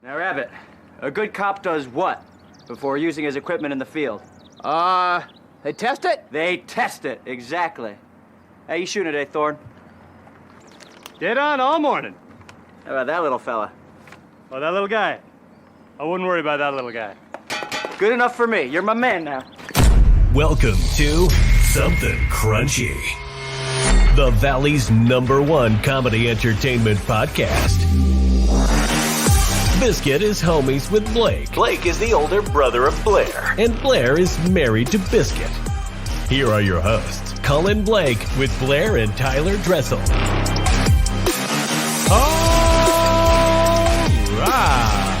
Now, Rabbit, a good cop does what before using his equipment in the field? They test it? They test it, exactly. How you shooting today, Thorne? Dead on all morning. How about that little fella? Oh, that little guy. I wouldn't worry about that little guy. Good enough for me. You're my man now. Welcome to Something Crunchy, the Valley's #1 comedy entertainment podcast. Biscuit is homies with Blake. Blake is the older brother of Blair. And Blair is married to Biscuit. Here are your hosts, Cullen Blake with Blair and Tyler Dressel. All right.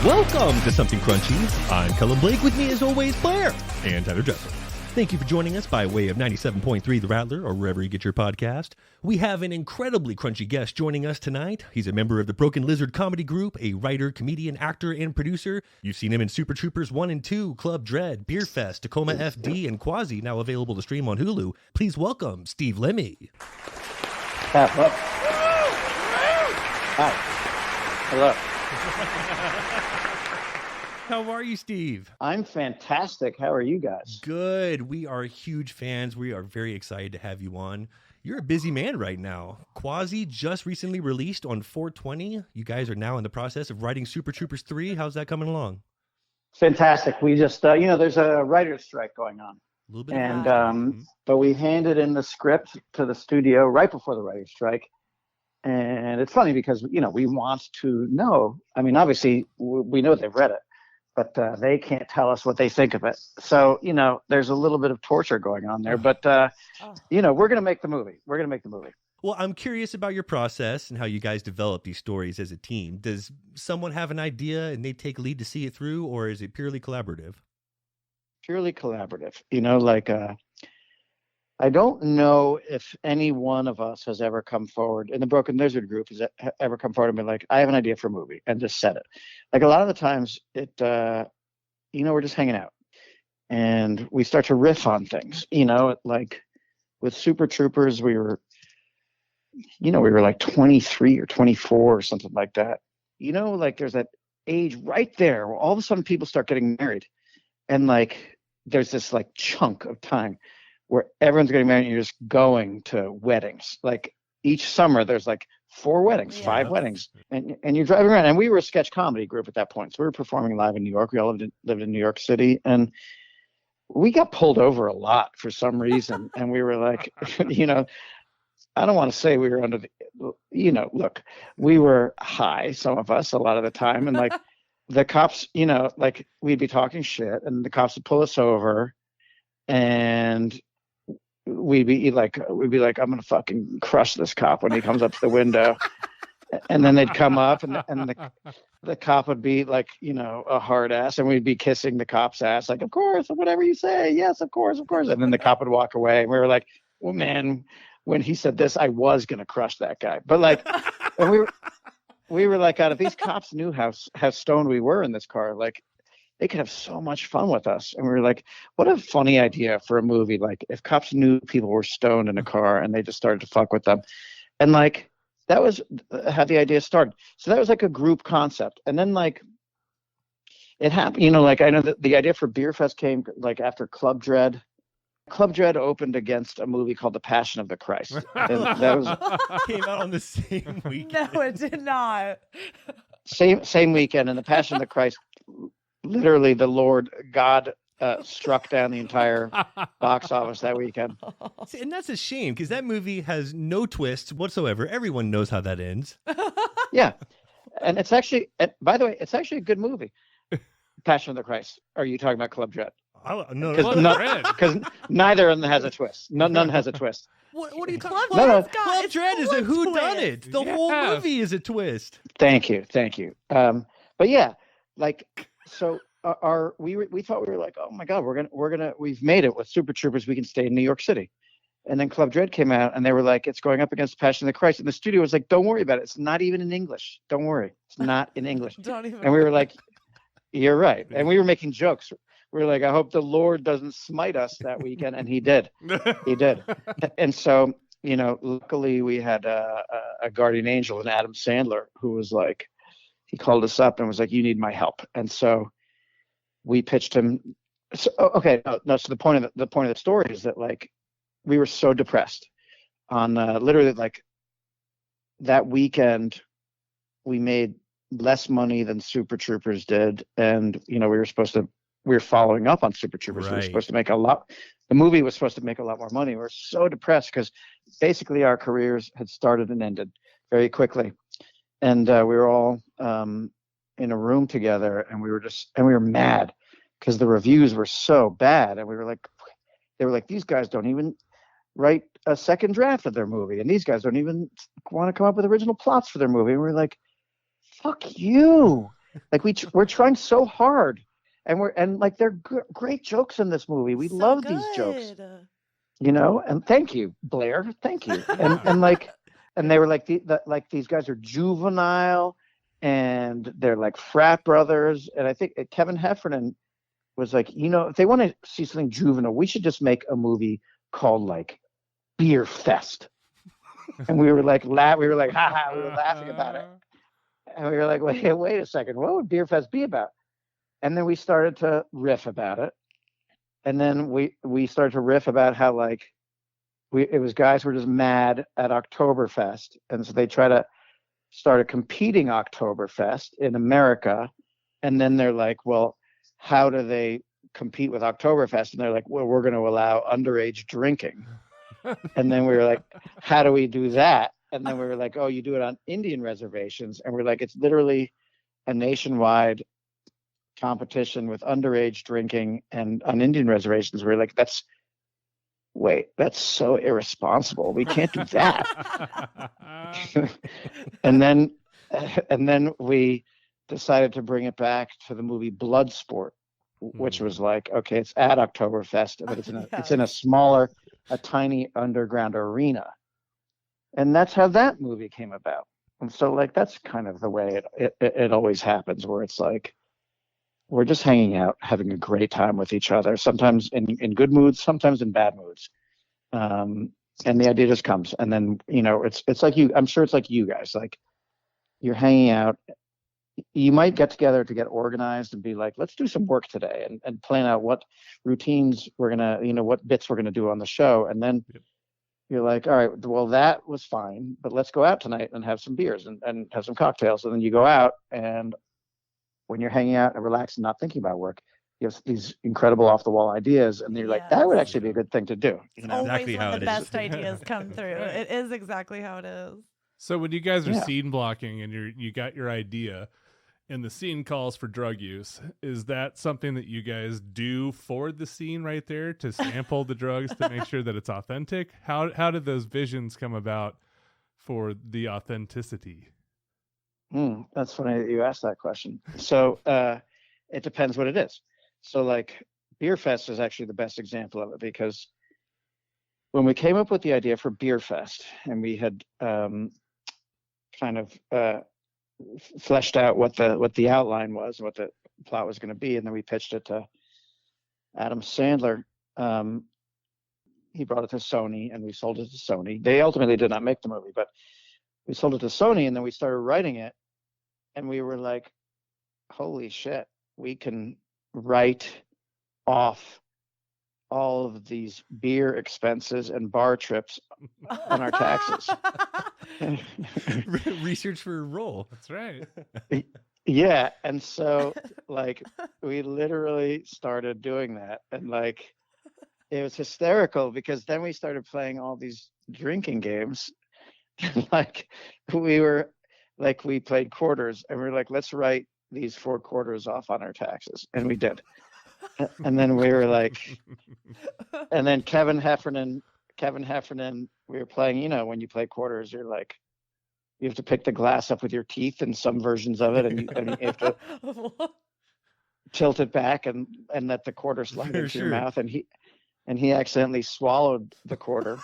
Welcome to Something Crunchy. I'm Cullen Blake. With me, as always, Blair and Tyler Dressel. Thank you for joining us by way of 97.3 The Rattler or wherever you get your podcast. We have an incredibly crunchy guest joining us tonight. He's a member of the Broken Lizard comedy group, a writer, comedian, actor, and producer. You've seen him in Super Troopers 1 and 2, Club Dread, Beerfest, Tacoma FD, and Quasi, now available to stream on Hulu. Please welcome Steve Lemme. Hi. Hello. How are you, Steve? I'm fantastic. How are you guys? Good. We are huge fans. We are very excited to have you on. You're a busy man right now. Quasi just recently released on 4/20. You guys are now in the process of writing Super Troopers 3. How's that coming along? Fantastic. We just, there's a writer's strike going on. A little bit. But we handed in the script to the studio right before the writer's strike. And it's funny because, we want to know. I mean, obviously, we know they've read it, but they can't tell us what they think of it. So, there's a little bit of torture going on there. But, we're going to make the movie. Well, I'm curious about your process and how you guys develop these stories as a team. Does someone have an idea and they take lead to see it through, or is it purely collaborative? Purely collaborative. I don't know if any one of us has ever come forward in the Broken Lizard group has ever come forward and been like, I have an idea for a movie, and just said it. Like a lot of the times we're just hanging out and we start to riff on things, like with Super Troopers, we were like 23 or 24 or something like that. There's that age right there where all of a sudden people start getting married, and like, there's this like chunk of time where everyone's getting married and you're just going to weddings. Like each summer there's like 4 weddings, 5 weddings, and you're driving around. And we were a sketch comedy group at that point. So we were performing live in New York. We all lived in New York City, and we got pulled over a lot for some reason. And we were like, I don't want to say we were under the, look, we were high, some of us, a lot of the time. And like the cops, like we'd be talking shit and the cops would pull us over, and we'd be like, I'm going to fucking crush this cop when he comes up to the window. And then they'd come up and the cop would be like, a hard ass, and we'd be kissing the cop's ass. Like, of course, whatever you say. Yes, of course. And then the cop would walk away, and we were like, well, man, when he said this, I was going to crush that guy. But like, and we were like, out of these cops knew how stoned we were in this car. Like, they could have so much fun with us. And we were like, what a funny idea for a movie. Like if cops knew people were stoned in a car and they just started to fuck with them. And like, that was how the idea started. So that was like a group concept. And then like it happened, like I know that the idea for Beerfest came like after Club Dread. Club Dread opened against a movie called The Passion of the Christ. And that was Came out on the same weekend. No, it did not. Same weekend. And The Passion of the Christ, literally the Lord God struck down the entire box office that weekend. See, and that's a shame because that movie has no twists whatsoever. Everyone knows how that ends. Yeah. And it's actually, by the way, it's actually a good movie. Passion of the Christ. Are you talking about Club Dread? No, because neither of them has a twist. None has a twist. What are you talking Club about? Dread's Club Dread is a whodunit. twist. The whole movie is a twist. Thank you. But yeah, like, so we thought we were like, oh my God, we've made it with Super Troopers. We can stay in New York City. And then Club Dread came out and they were like, it's going up against Passion of the Christ. And the studio was like, don't worry about it. It's not even in English. Don't worry. It's not in English. And we were like, you're right. And we were making jokes. We were like, I hope the Lord doesn't smite us that weekend. And he did. He did. And so, luckily we had a guardian angel in Adam Sandler who was like, he called us up and was like, "You need my help." And so we pitched him. So, So the point of the story is that like we were so depressed on literally like that weekend. We made less money than Super Troopers did, and we were following up on Super Troopers. Right. We were supposed to make a lot. The movie was supposed to make a lot more money. We were so depressed because basically our careers had started and ended very quickly, and we were all in a room together, and we were mad because the reviews were so bad, and they were like, these guys don't even write a second draft of their movie, and these guys don't even want to come up with original plots for their movie. And we're like, fuck you! Like we're trying so hard. And like there are great jokes in this movie. We love these jokes, And thank you, Blair. Thank you. And they were like these guys are juvenile, and they're like frat brothers. And I think Kevin Heffernan was like, if they want to see something juvenile, we should just make a movie called like Beerfest. And we were like, ha ha. We were laughing about it, and we were like, wait a second, what would Beerfest be about? And then we started to riff about it. And then we started to riff about how like it was guys who were just mad at Oktoberfest. And so they try to start a competing Oktoberfest in America. And then they're like, well, how do they compete with Oktoberfest? And they're like, well, we're going to allow underage drinking. And then we were like, how do we do that? And then we were like, oh, you do it on Indian reservations. And we're like, it's literally a nationwide competition with underage drinking and on Indian reservations. We're like, that's so irresponsible. We can't do that. and then we decided to bring it back to the movie Bloodsport, which was like, okay, it's at Oktoberfest, but it's in a tiny underground arena. And that's how that movie came about. And so like that's kind of the way it always happens, where it's like we're just hanging out, having a great time with each other, sometimes in good moods, sometimes in bad moods. And the idea just comes. And then, it's like I'm sure it's like you guys, like you're hanging out. You might get together to get organized and be like, let's do some work today and plan out what routines we're going to, what bits we're going to do on the show. And then you're like, all right, well, that was fine, but let's go out tonight and have some beers and have some cocktails. And then you go out, and when you're hanging out and relaxed and not thinking about work, you have these incredible off the wall ideas, and you're like, that would actually be a good thing to do. Exactly how the best ideas come through. It is exactly how it is. So when you guys are scene blocking and you got your idea and the scene calls for drug use, is that something that you guys do for the scene right there to sample the drugs to make sure that it's authentic? How did those visions come about for the authenticity? That's funny that you asked that question. So it depends what it is. So like Beerfest is actually the best example of it, because when we came up with the idea for Beerfest and we had kind of fleshed out what the outline was, what the plot was going to be, and then we pitched it to Adam Sandler. He brought it to Sony, and we sold it to Sony. They ultimately did not make the movie, but we sold it to Sony, and then we started writing it, and we were like, holy shit, we can write off all of these beer expenses and bar trips on our taxes. Research for a role. That's right. Yeah. And so like we literally started doing that, and like it was hysterical, because then we started playing all these drinking games. Like we played quarters, and we were like, let's write these 4 quarters off on our taxes. And we did. And then we were like, and then Kevin Heffernan, we were playing, when you play quarters, you're like, you have to pick the glass up with your teeth in some versions of it, and you have to tilt it back and let the quarter slide into your mouth. And he accidentally swallowed the quarter.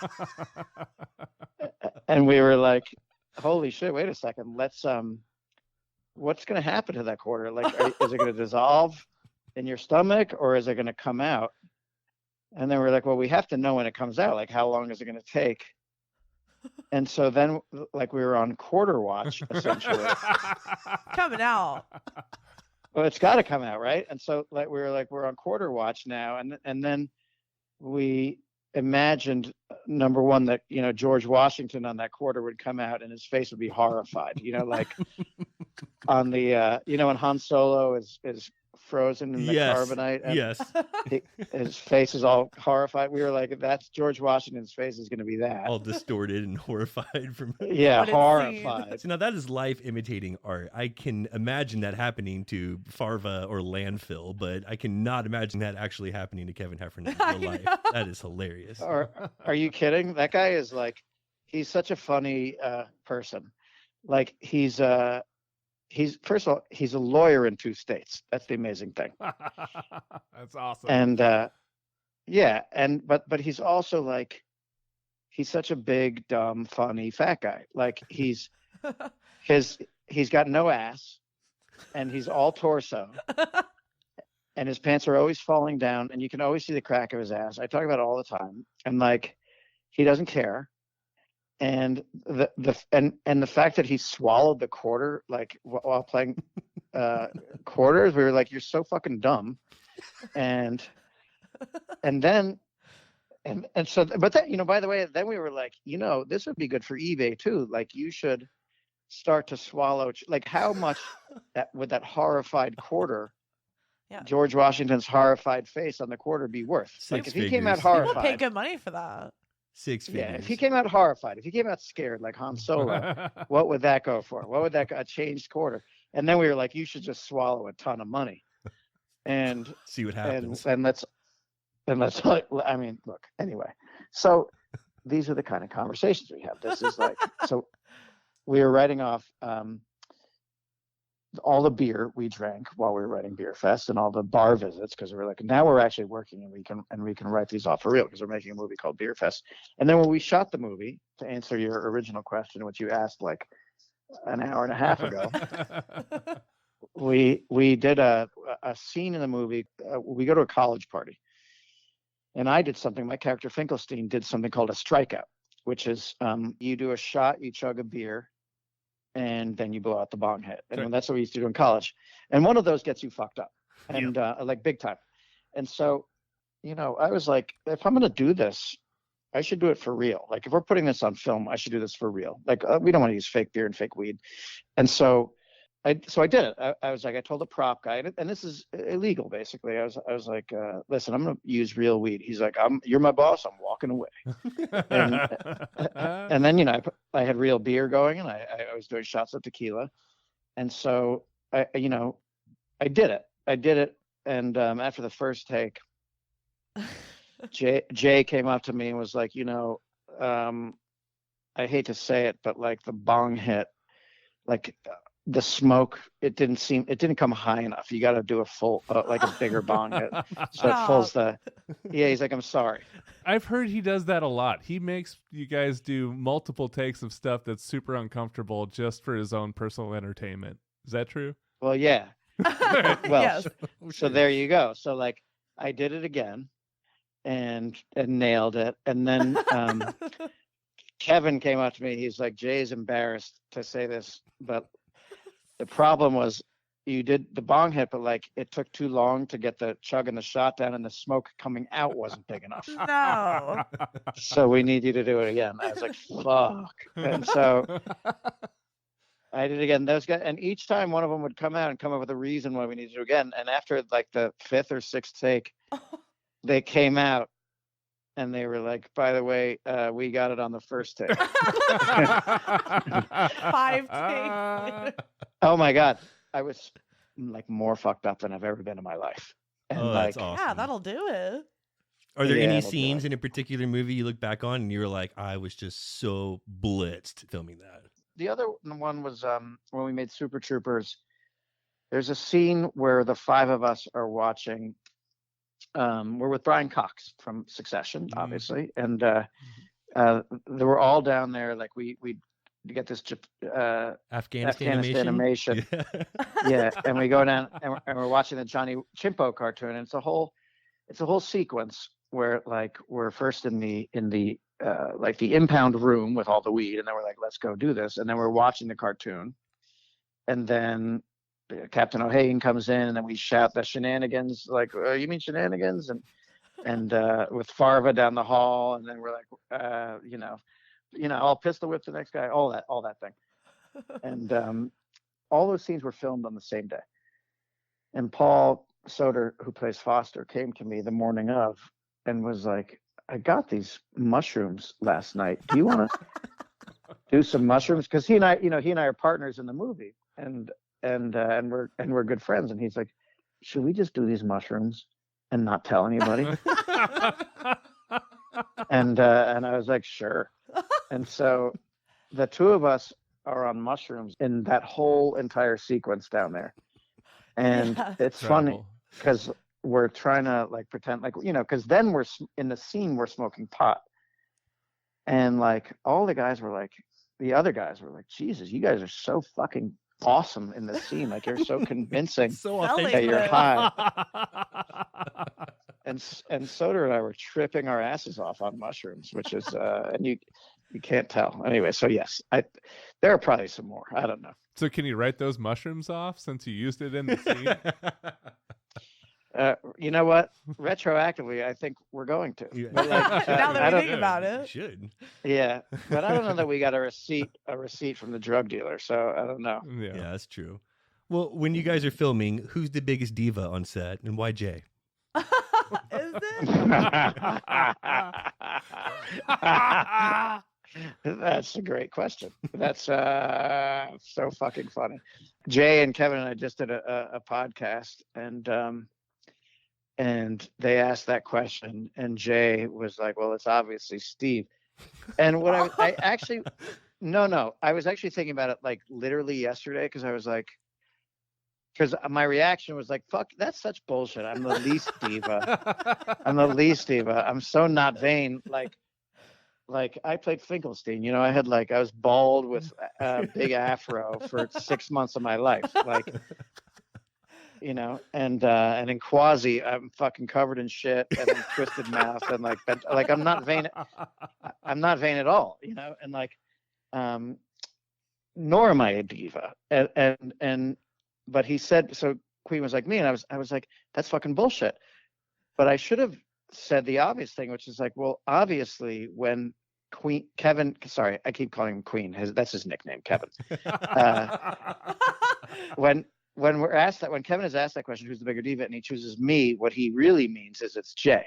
And we were like, holy shit, wait a second. Let's, what's going to happen to that quarter? Like, is it going to dissolve in your stomach, or is it going to come out? And then we're like, well, we have to know when it comes out. Like, how long is it going to take And so then, like, we were on quarter watch, essentially. Coming out. Well, it's got to come out, right? And so, like, we're on quarter watch now, and then we imagined, number one, that George Washington on that quarter would come out and his face would be horrified. Like on the when Han Solo is frozen in the carbonite. And yes. His face is all horrified. We were like, that's George Washington's face is going to be that. All distorted and horrified from. Yeah, horrified. So now that is life imitating art. I can imagine that happening to Farva or Landfill, but I cannot imagine that actually happening to Kevin Heffernan in real life. That is hilarious. Are you kidding? That guy is like, he's such a funny person. Like he's first of all, he's a lawyer in 2 states. That's the amazing thing. That's awesome. And but he's also like, he's such a big, dumb, funny, fat guy. Like he's got no ass, and he's all torso, and his pants are always falling down, and you can always see the crack of his ass. I talk about it all the time, and like, he doesn't care. And the fact that he swallowed the quarter, like while playing quarters, we were like, you're so fucking dumb. And so, but that, by the way, then we were like, this would be good for eBay too. Like, you should start to swallow, like, how much would that horrified quarter, George Washington's horrified face on the quarter be worth? Like, if he came out horrified, people pay good money for that. 6 figures. Yeah, if he came out horrified, if he came out scared like Han Solo, what would that go for? What would that a changed quarter? And then we were like, you should just swallow a ton of money and see what happens. And let's I mean, look, anyway. So these are the kind of conversations we have. This is like, so we were writing off all the beer we drank while we were writing Beerfest and all the bar visits, because we're like, now we're actually working and we can write these off for real, because we're making a movie called Beerfest. And then when we shot the movie, to answer your original question, which you asked like an hour and a half ago, we did a scene in the movie. We go to a college party, and I did something. My character Finkelstein did something called a strikeout, which is you do a shot, you chug a beer, and then you blow out the bong hit. And that's what we used to do in college. And one of those gets you fucked up, and like big time. And so, I was like, if I'm going to do this, I should do it for real. Like, if we're putting this on film, I should do this for real. Like, we don't want to use fake beer and fake weed. And so I did it. I was like, I told the prop guy, and this is illegal, basically. I was like, listen, I'm going to use real weed. He's like, you're my boss. I'm walking away. and then, I had real beer going, and I was doing shots of tequila. And so, I did it. And after the first take, Jay came up to me and was like, I hate to say it, but like the bong hit, like the smoke, it didn't come high enough. You got to do a full, like a bigger bong hit. So it pulls he's like, I'm sorry. I've heard he does that a lot. He makes you guys do multiple takes of stuff that's super uncomfortable just for his own personal entertainment. Is that true? Well, yeah. Well, Yes. so there you go. So like, I did it again and nailed it. And then Kevin came up to me. He's like, Jay's embarrassed to say this, but the problem was you did the bong hit, but like it took too long to get the chug and the shot down, and the smoke coming out wasn't big enough. No. So we need you to do it again. I was like, fuck. And so I did it again. Those guys, and each time one of them would come out and come up with a reason why we need to do it again. And after like the 5th or 6th take, they came out and they were like, by the way, we got it on the first take. 5 takes. Oh my God. I was like more fucked up than I've ever been in my life. And that's like, awesome. Yeah, that'll do it. Are there Yeah, any it'll do scenes it. in a particular movie you look back on and you were like, I was just so blitzed filming that? the other one was when we made Super Troopers. There's a scene where the 5 of us are watching. We're with Brian Cox from Succession, obviously, and they were all down there. Like we get this Afghanistan animation. Yeah. Yeah, and we go down and we're watching the Johnny Chimpo cartoon, and it's a whole sequence. where like we're first in the like the impound room with all the weed, and then we're like, let's go do this, and then we're watching the cartoon, and then Captain O'Hagan comes in, and then we shout the shenanigans, like, you mean shenanigans, and with Farva down the hall, and then we're like, I'll pistol whip the next guy, all that thing, and all those scenes were filmed on the same day. And Paul Soder, who plays Foster, came to me the morning of and was like, I got these mushrooms last night. Do you want to do some mushrooms? Because he and I are partners in the movie, and we're good friends. And he's like, should we just do these mushrooms and not tell anybody? and I was like, sure. And so the two of us are on mushrooms in that whole entire sequence down there. And it's funny because we're trying to like pretend like, because then we're in the scene, we're smoking pot. And like all the guys were like, the other guys were like, Jesus, you guys are so fucking awesome in this scene. Like, you're so convincing that you're high. And Soder and I were tripping our asses off on mushrooms, which is, and you can't tell. Anyway, so yes, there are probably some more. I don't know. So can you write those mushrooms off since you used it in the scene? You know what? Retroactively, I think we're going to. Yeah. But like, Now that we think about it. Should. Yeah, but I don't know that we got a receipt from the drug dealer, so I don't know. Yeah. Yeah, that's true. Well, when you guys are filming, who's the biggest diva on set, and why Jay? Is it? That's a great question. That's so fucking funny. Jay and Kevin and I just did a podcast, and they asked that question, and Jay was like, well, it's obviously Steve. And what I actually, no, I was actually thinking about it like literally yesterday, because I was like, because my reaction was like, fuck, that's such bullshit. I'm the least diva. I'm so not vain. Like I played Finkelstein, I was bald with a big afro for 6 months of my life. Like, and in Quasi, I'm fucking covered in shit and twisted mouth and like I'm not vain. I'm not vain at all, and like, nor am I a diva. And but he said, so Queen was like me, and I was like, that's fucking bullshit. But I should have said the obvious thing, which is like, well, obviously when Kevin, sorry, I keep calling him Queen. That's his nickname, Kevin. When Kevin is asked that question, who's the bigger diva, and he chooses me, what he really means is it's Jay.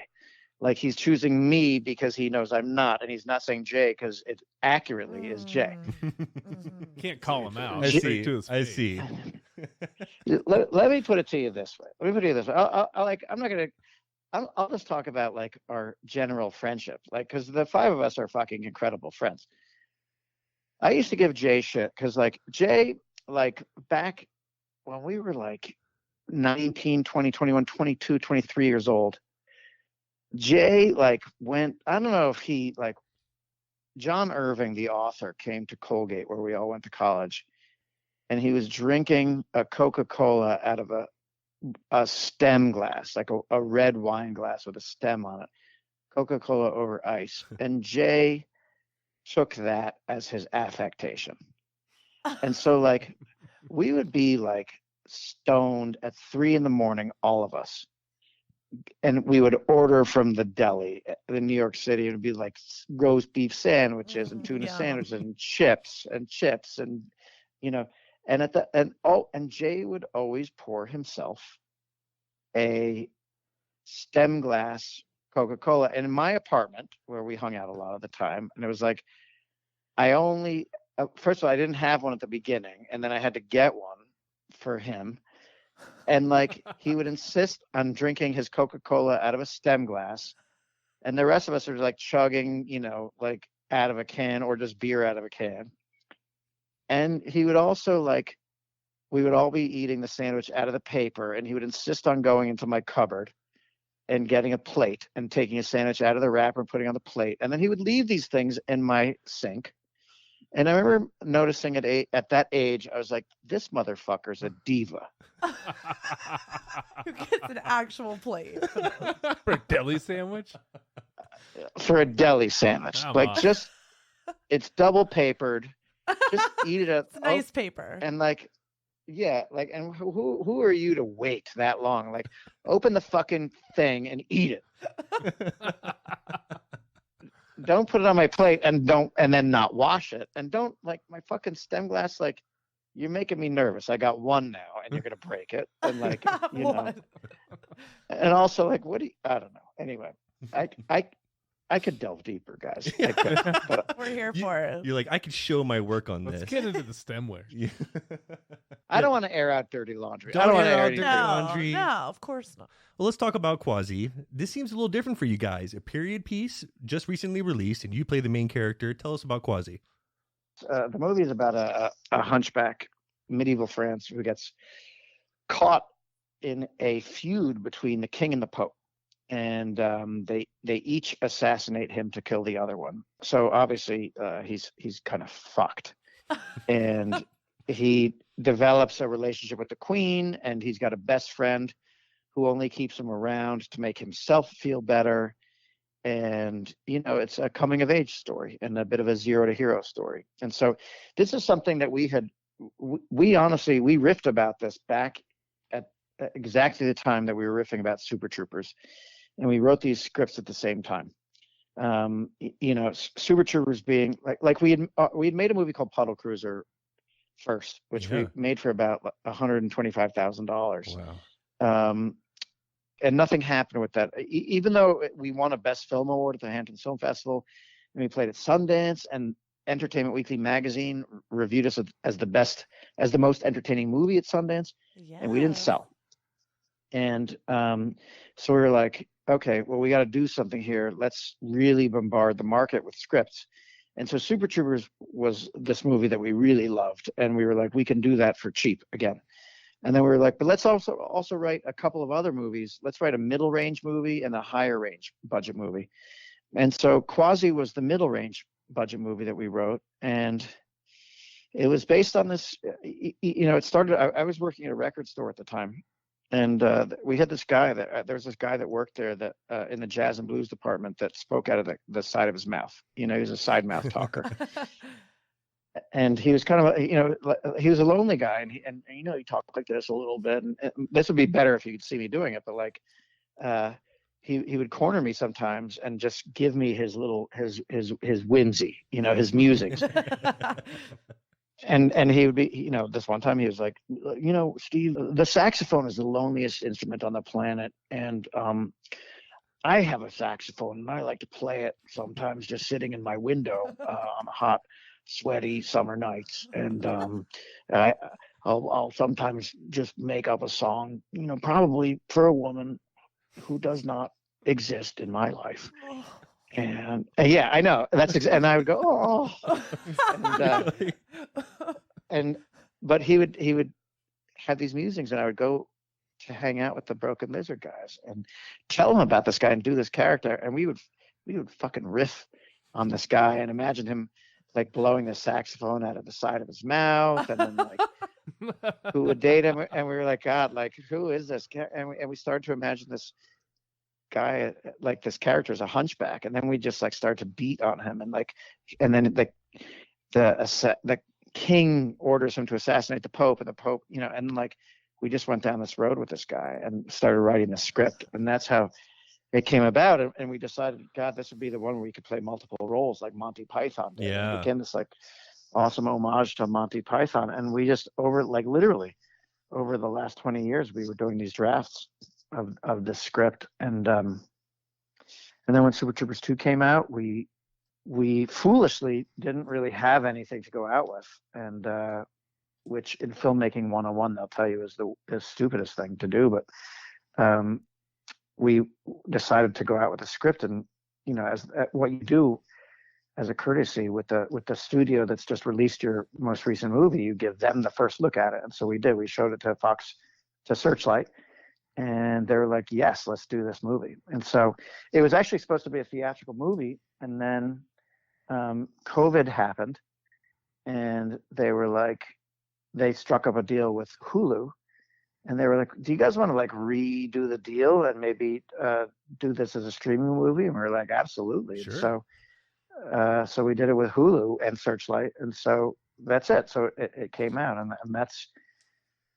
Like, he's choosing me because he knows I'm not, and he's not saying Jay because it accurately is Jay. Can't call him out. I see. Let me put it to you this way. I'll just talk about like our general friendship, like, because the five of us are fucking incredible friends. I used to give Jay shit because like Jay, like back when we were like 19, 20, 21, 22, 23 years old, Jay like went, I don't know if he like, John Irving, the author, came to Colgate where we all went to college, and he was drinking a Coca-Cola out of a stem glass, like a red wine glass with a stem on it, Coca-Cola over ice. And Jay took that as his affectation. And so like we would be like stoned at 3 a.m, all of us. And we would order from the deli in New York City. It would be like roast beef sandwiches and tuna sandwiches and chips and and Jay would always pour himself a stem glass Coca-Cola. And in my apartment, where we hung out a lot of the time, and it was like, first of all, I didn't have one at the beginning, and then I had to get one for him. And like, he would insist on drinking his Coca-Cola out of a stem glass, and the rest of us are like chugging, like out of a can or just beer out of a can. And he would also like, we would all be eating the sandwich out of the paper, and he would insist on going into my cupboard and getting a plate and taking a sandwich out of the wrapper and putting on the plate. And then he would leave these things in my sink. And I remember noticing at that age, I was like, this motherfucker's a diva. Who gets an actual plate? For a deli sandwich? For a deli sandwich. Come Like, on. just, it's double papered. Just eat it up. It's nice paper. And like, yeah, like, and who are you to wait that long? Like, open the fucking thing and eat it. Don't put it on my plate and then not wash it. And don't, like, my fucking stem glass, like, you're making me nervous. I got one now and you're going to break it. And like, you know, and also like, I don't know. Anyway, I could delve deeper, guys. I could, but We're here for it. You're like, I could show my work on Let's this. get into the stemware. Yeah. I don't want to air out dirty laundry. Don't I don't want to air air out any dirty dirty laundry. No, of course not. Well, let's talk about Quasi. This seems a little different for you guys. A period piece just recently released, and you play the main character. Tell us about Quasi. The movie is about a hunchback, medieval France, who gets caught in a feud between the king and the pope. And they each assassinate him to kill the other one. So obviously he's kind of fucked. And he develops a relationship with the queen, and he's got a best friend who only keeps him around to make himself feel better. And, you know, it's a coming of age story and a bit of a zero to hero story. And so this is something that we riffed about this back at exactly the time that we were riffing about Super Troopers. And we wrote these scripts at the same time. You know, Super Troopers being like we had made a movie called Puddle Cruiser first, which we made for about $125,000. Wow. And nothing happened with that. Even though we won a Best Film Award at the Hamptons Film Festival, and we played at Sundance, and Entertainment Weekly magazine reviewed us as the most entertaining movie at Sundance, and we didn't sell. And so we were like, okay, well, we got to do something here. Let's really bombard the market with scripts. And so Super Troopers was this movie that we really loved. And we were like, we can do that for cheap again. And then we were like, but let's also write a couple of other movies. Let's write a middle range movie and a higher range budget movie. And so Quasi was the middle range budget movie that we wrote. And it was based on this, you know, it started, I was working at a record store at the time. And we had this guy there was this guy that worked there that in the jazz and blues department that spoke out of the side of his mouth. You know, he was a side mouth talker. And he was kind of, you know, he was a lonely guy, and you know, he talked like this a little bit. And this would be better if you could see me doing it, but like, he would corner me sometimes and just give me his whimsy, you know, his musings. And he would be, you know, this one time he was like, you know, Steve, the saxophone is the loneliest instrument on the planet, and I have a saxophone and I like to play it sometimes just sitting in my window on hot, sweaty summer nights, and I'll sometimes just make up a song, you know, probably for a woman who does not exist in my life. And yeah, I know and I would go, oh, but he would have these musings, and I would go to hang out with the Broken Lizard guys and tell them about this guy and do this character, and we would fucking riff on this guy and imagine him like blowing the saxophone out of the side of his mouth, and then like who would date him, and we were like, God, like who is this guy? And we started to imagine this guy, like this character is a hunchback, and then we just like start to beat on him, and then the king orders him to assassinate the pope, and the pope, you know, and like we just went down this road with this guy and started writing the script, and that's how it came about. And we decided, God, this would be the one where we could play multiple roles like Monty Python did. Yeah. And it became this like awesome homage to Monty Python, and we just literally over the last 20 years we were doing these drafts of the script, and then when Super Troopers 2 came out, we foolishly didn't really have anything to go out with, and which in filmmaking 101 they'll tell you is the stupidest thing to do, but we decided to go out with a script, and you know, as what you do as a courtesy with the studio that's just released your most recent movie, you give them the first look at it. And so we did. We showed it to Fox, to Searchlight, and they were like, yes, let's do this movie. And so it was actually supposed to be a theatrical movie, and then COVID happened, and they struck up a deal with Hulu, and they were like, do you guys want to like redo the deal and maybe do this as a streaming movie? And we were like, absolutely. Sure. So we did it with Hulu and Searchlight, and so that's it. So it came out, and that's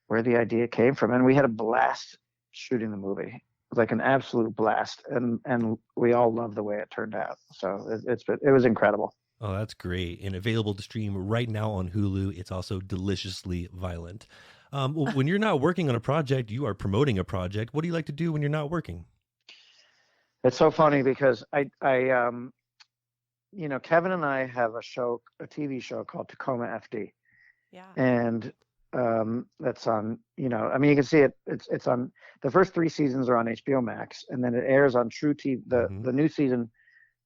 where the idea came from. And we had a blast shooting the movie, like an absolute blast, and we all loved the way it turned out. So it was incredible. Oh, that's great. And available to stream right now on Hulu. It's also deliciously violent. When you're not working on a project, you are promoting a project. What do you like to do when you're not working? It's so funny because Kevin and I have a TV show called Tacoma FD. Yeah. And that's on, you can see it. It's on, the first 3 seasons are on HBO Max, and then it airs on True TV. The new season,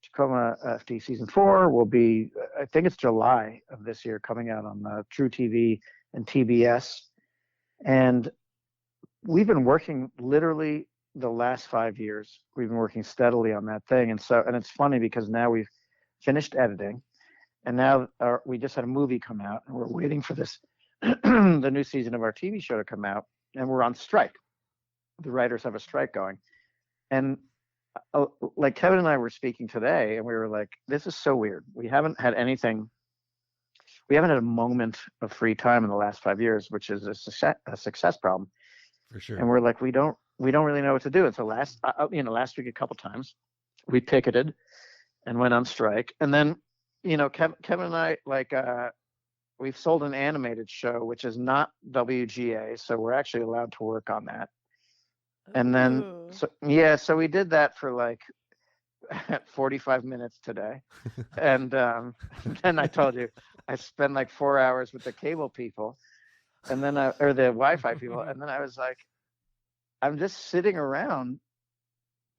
Tacoma FD season 4, will be, I think it's July of this year, coming out on True TV and TBS. And we've been working literally the last 5 years. We've been working steadily on that thing. And it's funny because now we've finished editing, and now we just had a movie come out, and we're waiting for this, the new season of our TV show to come out, and we're on strike. The writers have a strike going. And like Kevin and I were speaking today, and we were like, this is so weird. We haven't had a moment of free time in the last 5 years, which is a success problem. For sure. And we're like, we don't really know what to do. And so last week a couple times we picketed and went on strike. And then, Kevin and I, we've sold an animated show, which is not WGA. So we're actually allowed to work on that. And then, so we did that for 45 minutes today. And then I told you, I spent 4 hours with the cable people, and then or the Wi-Fi people. And then I was like, I'm just sitting around.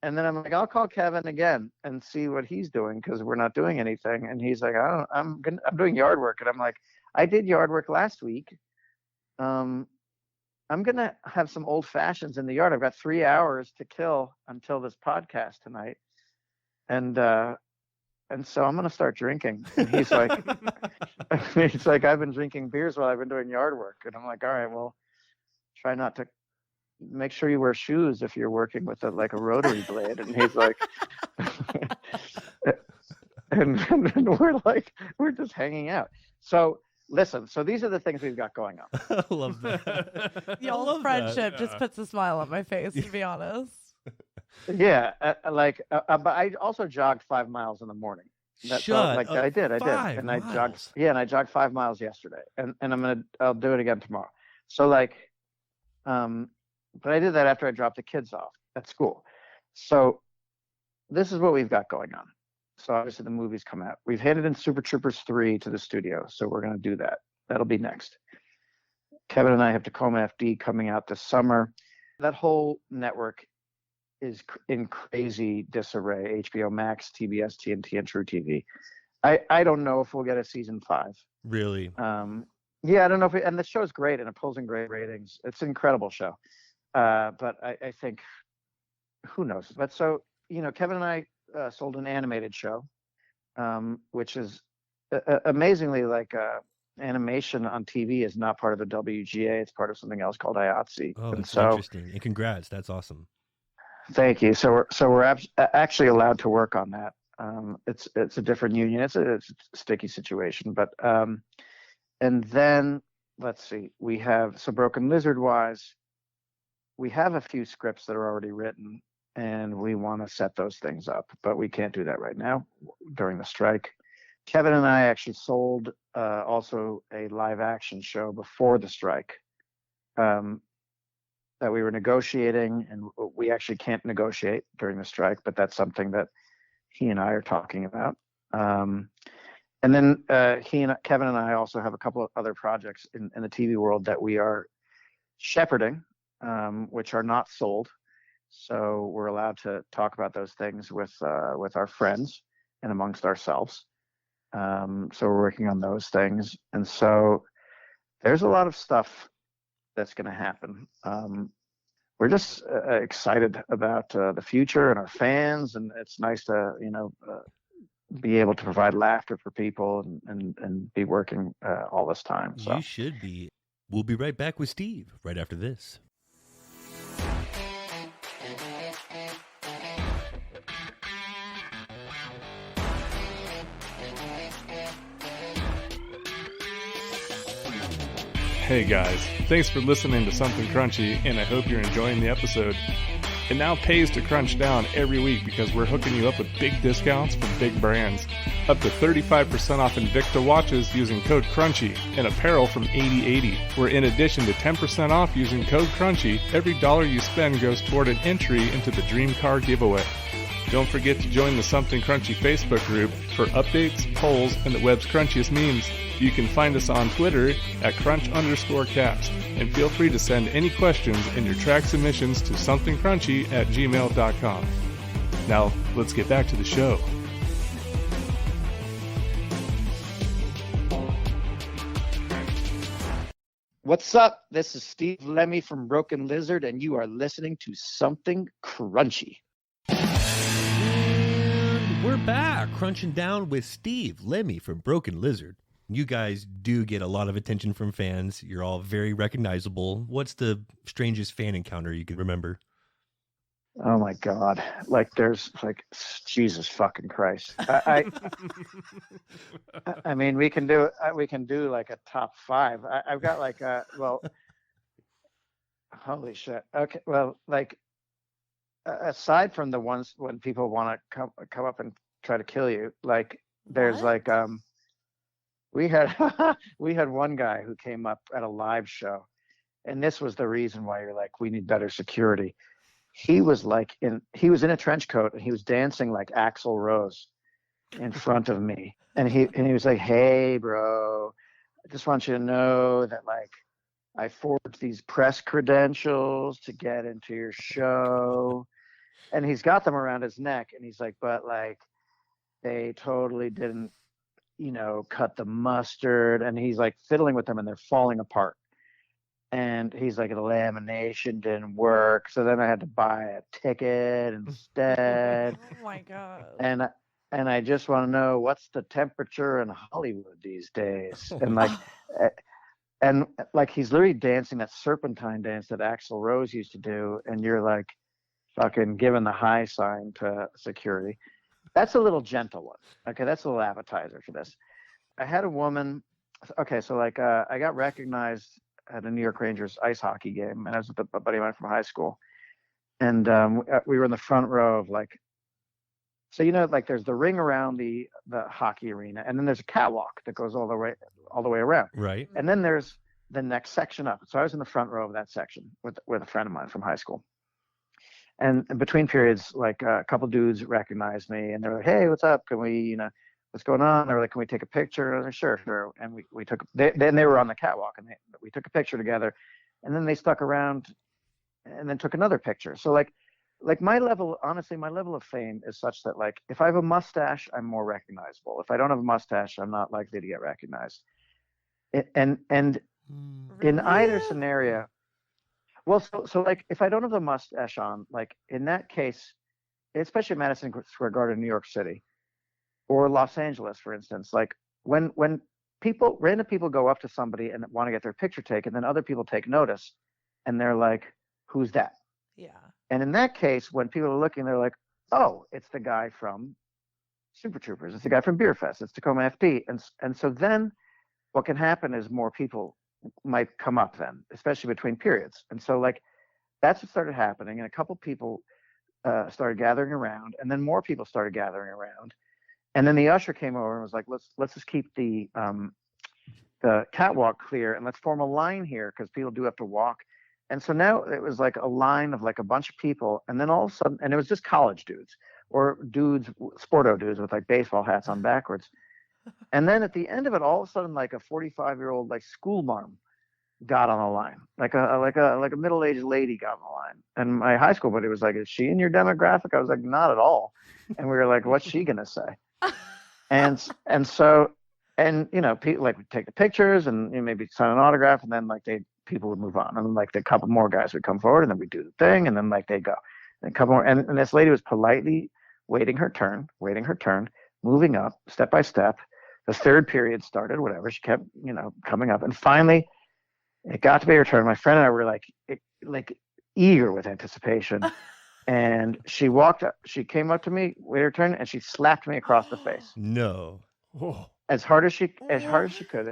And then I'm like, I'll call Kevin again and see what he's doing, because we're not doing anything. And he's like, I'm doing yard work. And I'm like, I did yard work last week. I'm going to have some old fashions in the yard. I've got 3 hours to kill until this podcast tonight. And so I'm going to start drinking. And he's like, I've been drinking beers while I've been doing yard work. And I'm like, all right, well, try not to, make sure you wear shoes if you're working with a rotary blade. And he's like, and we're just hanging out. So listen, so these are the things we've got going on. I love that. The old friendship just puts a smile on my face, to be honest. Yeah, but I also jogged 5 miles in the morning. I did, and I jogged 5 miles yesterday, and I'll do it again tomorrow. So but I did that after I dropped the kids off at school. So this is what we've got going on. So obviously the movies come out. We've handed in Super Troopers 3 to the studio, so we're going to do that. That'll be next. Kevin and I have Tacoma FD coming out this summer. That whole network is in crazy disarray. HBO Max, TBS, TNT, and True TV. I don't know if we'll get a season 5. Really? Yeah, I don't know if and the show's great, and it pulls in great ratings. It's an incredible show. But I think, who knows? But so, Kevin and I sold an animated show, which is amazingly animation on TV is not part of the WGA. It's part of something else called IATSE. Oh, that's interesting. And congrats. That's awesome. Thank you. So we're actually allowed to work on that. It's a different union. It's a sticky situation, but and then let's see. We have Broken Lizard wise. We have a few scripts that are already written, and we want to set those things up, but we can't do that right now during the strike. Kevin and I actually sold also a live action show before the strike that we were negotiating, and we actually can't negotiate during the strike, but that's something that he and I are talking about. And then Kevin and I also have a couple of other projects in the TV world that we are shepherding, which are not sold. So we're allowed to talk about those things with our friends and amongst ourselves. So we're working on those things. And so there's a lot of stuff that's going to happen. We're just excited about the future and our fans. And it's nice to, be able to provide laughter for people and be working all this time. So You should be. We'll be right back with Steve right after this. Hey guys, thanks for listening to Something Crunchy, and I hope you're enjoying the episode. It now pays to crunch down every week because we're hooking you up with big discounts from big brands. Up to 35% off Invicta watches using code CRUNCHY and apparel from 8080, where in addition to 10% off using code CRUNCHY, every dollar you spend goes toward an entry into the Dream Car giveaway. Don't forget to join the Something Crunchy Facebook group for updates, polls, and the web's crunchiest memes. You can find us on Twitter at crunch_cast, and feel free to send any questions and your track submissions to somethingcrunchy@gmail.com. Now, let's get back to the show. what's up? This is Steve Lemme from Broken Lizard, and you are listening to Something Crunchy. And we're back, crunching down with Steve Lemme from Broken Lizard. You guys do get a lot of attention from fans. You're all very recognizable. What's the strangest fan encounter you can remember? Oh my God! Like there's like Jesus fucking Christ. I mean, we can do like a top 5. I've got like holy shit. Okay, well, like aside from the ones when people want to come up and try to kill you, like there's What? like we had we had one guy who came up at a live show, and this was the reason why you're like, we need better security. He was in a trench coat and he was dancing like Axl Rose in front of me, and he was like, "Hey, bro, I just want you to know that like I forged these press credentials to get into your show," and he's got them around his neck, and he's like, "But like they totally didn't, cut the mustard," and he's like fiddling with them and they're falling apart. And he's like, the lamination didn't work, so then I had to buy a ticket instead. Oh my God. And I just want to know, what's the temperature in Hollywood these days? And like, he's literally dancing that serpentine dance that Axl Rose used to do, and you're like, fucking giving the high sign to security. That's a little gentle one. Okay, that's a little appetizer for this. I had a woman. Okay, so like, I got recognized at a New York Rangers ice hockey game, and I was with a buddy of mine from high school, and we were in the front row of like, so like there's the ring around the hockey arena, and then there's a catwalk that goes all the way around, Right. and then there's the next section up. So I was in the front row of that section with a friend of mine from high school, and between periods, like a couple dudes recognized me, and they're like, "Hey, what's up? Can we, what's going on?" They were like, "Can we take a picture?" I was like, sure. And we took, then they were on the catwalk, and we took a picture together, and then they stuck around and then took another picture. So like my level of fame is such that like, if I have a mustache, I'm more recognizable. If I don't have a mustache, I'm not likely to get recognized. And in either scenario, well, so like, if I don't have the mustache on, like in that case, especially Madison Square Garden, New York City, or Los Angeles, for instance, like when random people go up to somebody and want to get their picture taken, then other people take notice, and they're like, "Who's that?" Yeah. And in that case, when people are looking, they're like, "Oh, it's the guy from Super Troopers. It's the guy from Beerfest. It's Tacoma FD." And so then what can happen is more people might come up then, especially between periods. And so like that's what started happening, and a couple people started gathering around, and then more people started gathering around. And then the usher came over and was like, let's just keep the catwalk clear, and let's form a line here because people do have to walk. And so now it was like a line of like a bunch of people, and then all of a sudden, and it was just college dudes or dudes, sporto dudes with like baseball hats on backwards. And then at the end of it, all of a sudden, like a 45-year-old like school marm got on the line, like a middle-aged lady got on the line. And my high school buddy was like, "Is she in your demographic?" I was like, "Not at all." And we were like, "What's she gonna say?" And so people like would take the pictures and maybe sign an autograph, and then like people would move on, and then like a couple more guys would come forward, and then we'd do the thing, and then like they'd go, and a couple more, and this lady was politely waiting her turn, moving up step by step. The third period started, whatever. She kept, coming up. And finally, it got to be her turn. My friend and I were like eager with anticipation. And she came up to me with her turn, and she slapped me across the face. No. As hard as she could.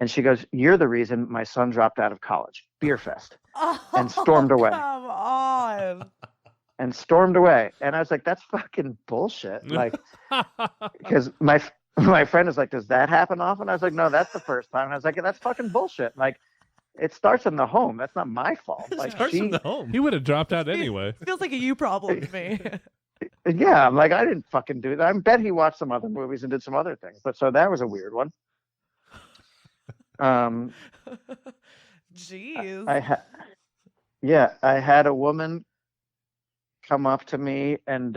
And she goes, "You're the reason my son dropped out of college. Beerfest." And stormed away. Come on. And stormed away. And I was like, that's fucking bullshit. Like, because my friend was like, "Does that happen often?" I was like, "No, that's the first time." And I was like, "That's fucking bullshit. Like, it starts in the home. That's not my fault." Like, Starts in the home. He would have dropped out anyway. Feels like a you problem to me. Yeah, I'm like, I didn't fucking do that. I bet he watched some other movies and did some other things. But so that was a weird one. Jeez. I had a woman come up to me and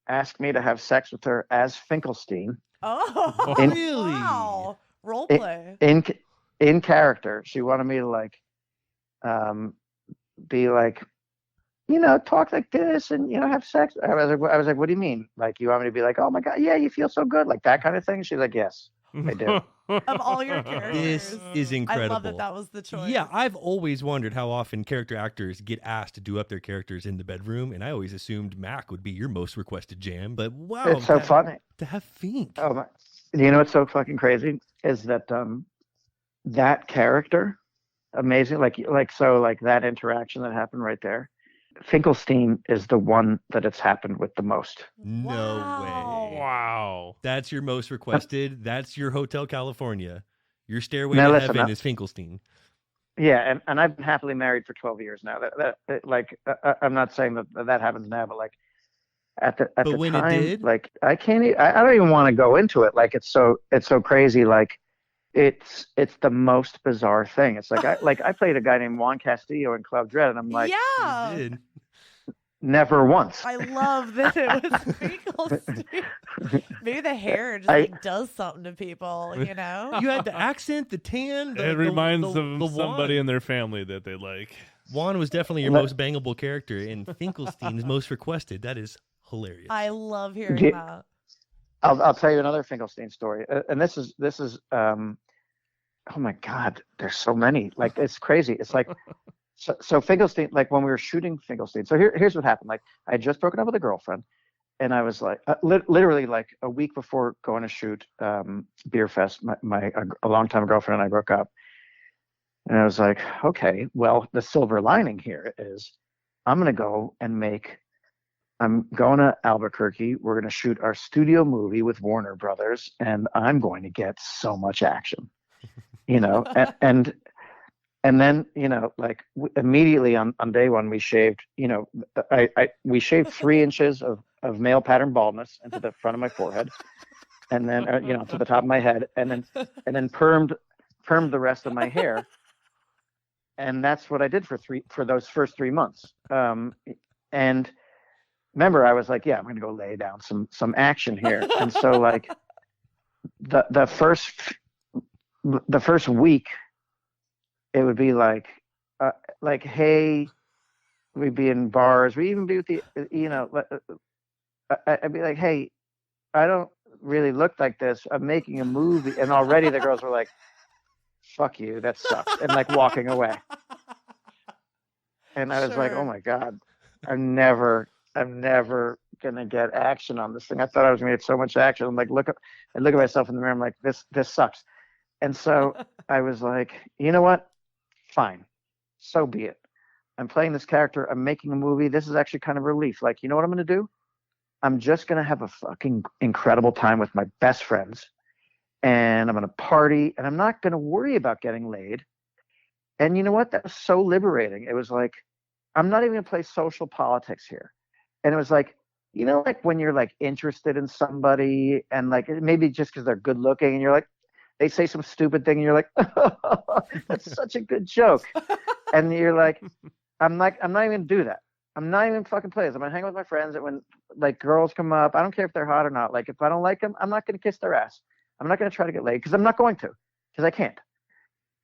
ask me to have sex with her as Finkelstein. Oh, Really? wow. Role play. In character. She wanted me to like be like, talk like this and have sex. I was like, "What do you mean? Like, you want me to be like, oh my God, yeah, you feel so good," like that kind of thing? She's like, "Yes, I do." Of all your characters. This is incredible. I love that was the choice. Yeah, I've always wondered how often character actors get asked to do up their characters in the bedroom, and I always assumed Mac would be your most requested jam. But wow, It's so funny. to have Fink. Oh my! You know what's so fucking crazy is that that character, amazing. Like that interaction that happened right there. Finkelstein is the one that it's happened with the most. No Wow. way. Wow. That's your most requested. That's your Hotel California. Your stairway Now to listen, heaven is Finkelstein. Yeah, and I've been happily married for 12 years now. I'm not saying that happens now, but like at the when time, it did? like I don't even want to go into it. Like it's so crazy. Like it's the most bizarre thing. It's like I played a guy named Juan Castillo in Club Dread, and I'm like, yeah. You did. never once. I love that it was Finkelstein. Maybe the hair just does something to people, You had the accent, the tan. It reminds them the of somebody Juan. in their family that they like. Juan was definitely your most bangable character, and Finkelstein's most requested. That is hilarious. I love hearing Yeah. that. I'll tell you another Finkelstein story, and this is oh my God, there's so many. Like, it's crazy. It's like so Finkelstein, like when we were shooting Finkelstein. So here's what happened. Like, I had just broken up with a girlfriend, and I was like, literally like a week before going to shoot Beerfest, a longtime girlfriend and I broke up. And I was like, okay, well, the silver lining here is I'm going to Albuquerque. We're going to shoot our studio movie with Warner Brothers, and I'm going to get so much action, and then, like immediately on day one, we shaved, we shaved 3 inches of male pattern baldness into the front of my forehead, and then, to the top of my head, and then permed the rest of my hair. And that's what I did for those first 3 months. And remember, I was like, yeah, I'm going to go lay down some action here. And so like the first week, it would be like, hey, we'd be in bars. We even be with the, I'd be like, hey, I don't really look like this. I'm making a movie. And already the girls were like, fuck you, that sucks. And like walking away. And I was like, oh my God, I'm never gonna get action on this thing. I thought I was gonna get so much action. I'm like, look at myself in the mirror. I'm like, this sucks. And so I was like, you know what? Fine. So be it. I'm playing this character. I'm making a movie. This is actually kind of relief. Like, you know what I'm gonna do? I'm just gonna have a fucking incredible time with my best friends. And I'm gonna party, and I'm not gonna worry about getting laid. And you know what? That was so liberating. It was like, I'm not even gonna play social politics here. And it was like, like when you're like interested in somebody, and like maybe just because they're good looking, and you're like, they say some stupid thing, and you're like, oh, that's such a good joke. And you're like, I'm not even gonna do that. I'm not even fucking play this. I'm gonna hang out with my friends, and when like girls come up, I don't care if they're hot or not. Like, if I don't like them, I'm not gonna kiss their ass. I'm not gonna try to get laid, because I'm not going to, because I can't.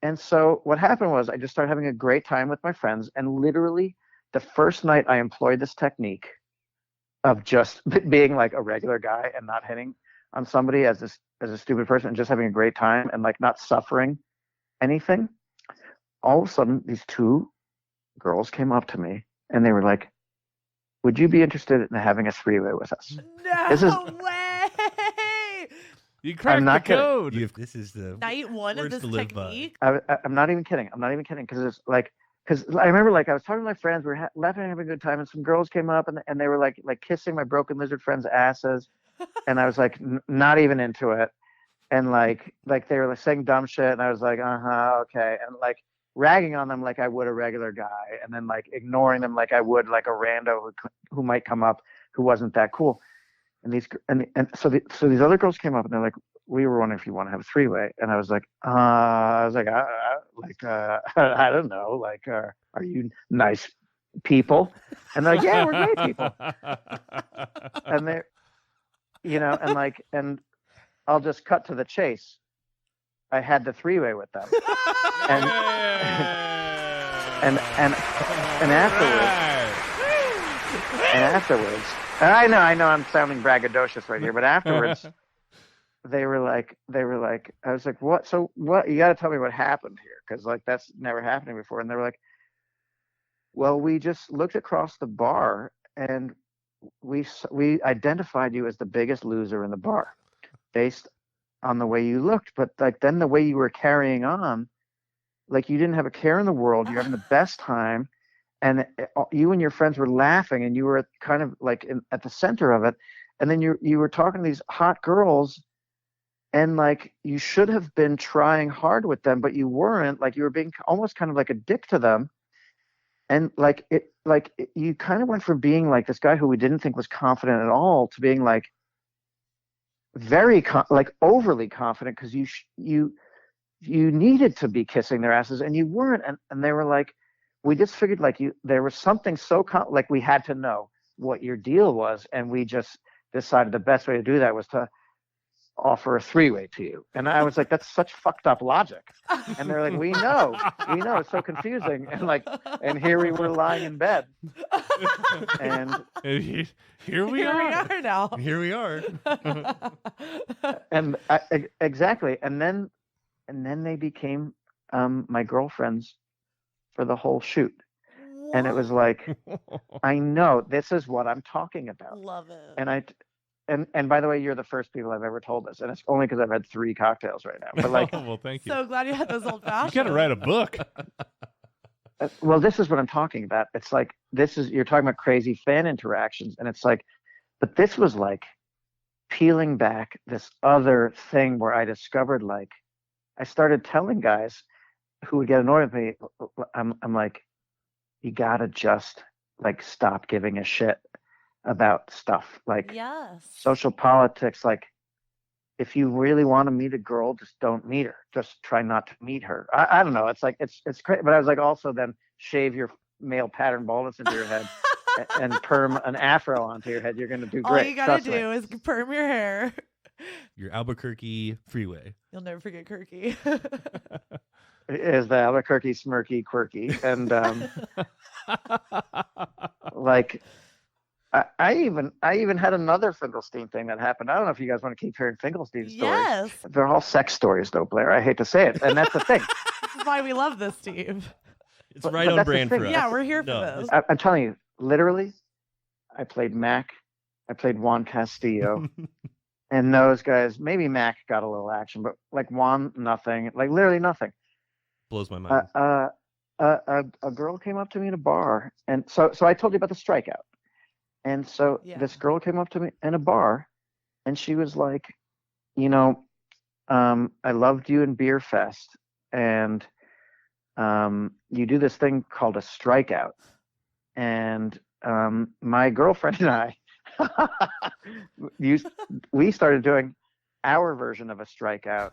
And so what happened was I just started having a great time with my friends, and literally the first night I employed this technique, of just being like a regular guy and not hitting on somebody as a stupid person and just having a great time and like not suffering anything. All of a sudden, these two girls came up to me and they were like, "Would you be interested in having a three-way with us?" No This is way! You cracked I'm not the code. This is the Night one of words this to live by. technique. I'm not even kidding. I'm not even kidding because it's like because I remember like I was talking to my friends, we were laughing, having a good time, and some girls came up and they were like kissing my broken lizard friends' asses, and I was like not even into it, and like they were like saying dumb shit, and I was like okay, and like ragging on them like I would a regular guy, and then like ignoring them like I would like a rando who might come up who wasn't that cool, and so these other girls came up and they're like, "We were wondering if you want to have a three-way," and I was like, I don't know, like, are you nice people? And they're like, "Yeah, we're great people," and they're, and I'll just cut to the chase. I had the three-way with them, and afterwards, and I know I'm sounding braggadocious right here, but afterwards, they were like, I was like, what? So what? You got to tell me what happened here, because like that's never happened before. And they were like, well, we just looked across the bar and we identified you as the biggest loser in the bar, based on the way you looked, but like then the way you were carrying on, like you didn't have a care in the world. You're having the best time, and you and your friends were laughing, and you were kind of like at the center of it. And then you were talking to these hot girls, and like you should have been trying hard with them, but you weren't. Like you were being almost kind of like a dick to them, and you kind of went from being like this guy who we didn't think was confident at all to being like very overly confident, because you needed to be kissing their asses and you weren't, and they were like, we just figured like there was something so like we had to know what your deal was, and we just decided the best way to do that was to offer a three-way to you. And I was like, that's such fucked up logic. And they're like, we know, it's so confusing. And here we were lying in bed, and here we are now. Here we are. And exactly. And then they became my girlfriends for the whole shoot. What? And it was like, I know, this is what I'm talking about. Love it. And by the way, you're the first people I've ever told this, and it's only because I've had 3 cocktails right now. But like, well, thank you. So glad you had those old fashioned. You got to write a book. Well, this is what I'm talking about. It's like, you're talking about crazy fan interactions, and it's like, but this was like peeling back this other thing where I discovered, like, I started telling guys who would get annoyed with me, I'm like, you gotta just like stop giving a shit about stuff like Yes. social politics. Like, if you really want to meet a girl, just don't meet her. Just try not to meet her. I don't know. It's like it's crazy. But I was like, also then shave your male pattern baldness into your head and perm an afro onto your head. You're gonna do great. All you gotta do is perm your hair. Your Albuquerque freeway. You'll never forget Kirky. Is the Albuquerque smirky quirky, and like I even had another Finkelstein thing that happened. I don't know if you guys want to keep hearing Finkelstein stories. Yes. They're all sex stories though, Blair. I hate to say it, and that's the thing. This is why we love this, Steve. It's right on brand for us. Yeah, we're here for this. I'm telling you, literally, I played Mac, I played Juan Castillo, and those guys. Maybe Mac got a little action, but like Juan, nothing. Like literally nothing. Blows my mind. A girl came up to me in a bar, and so I told you about the strikeout. And so this girl came up to me in a bar, and she was like, I loved you in Beerfest, and you do this thing called a strikeout. And my girlfriend and I, we started doing our version of a strikeout,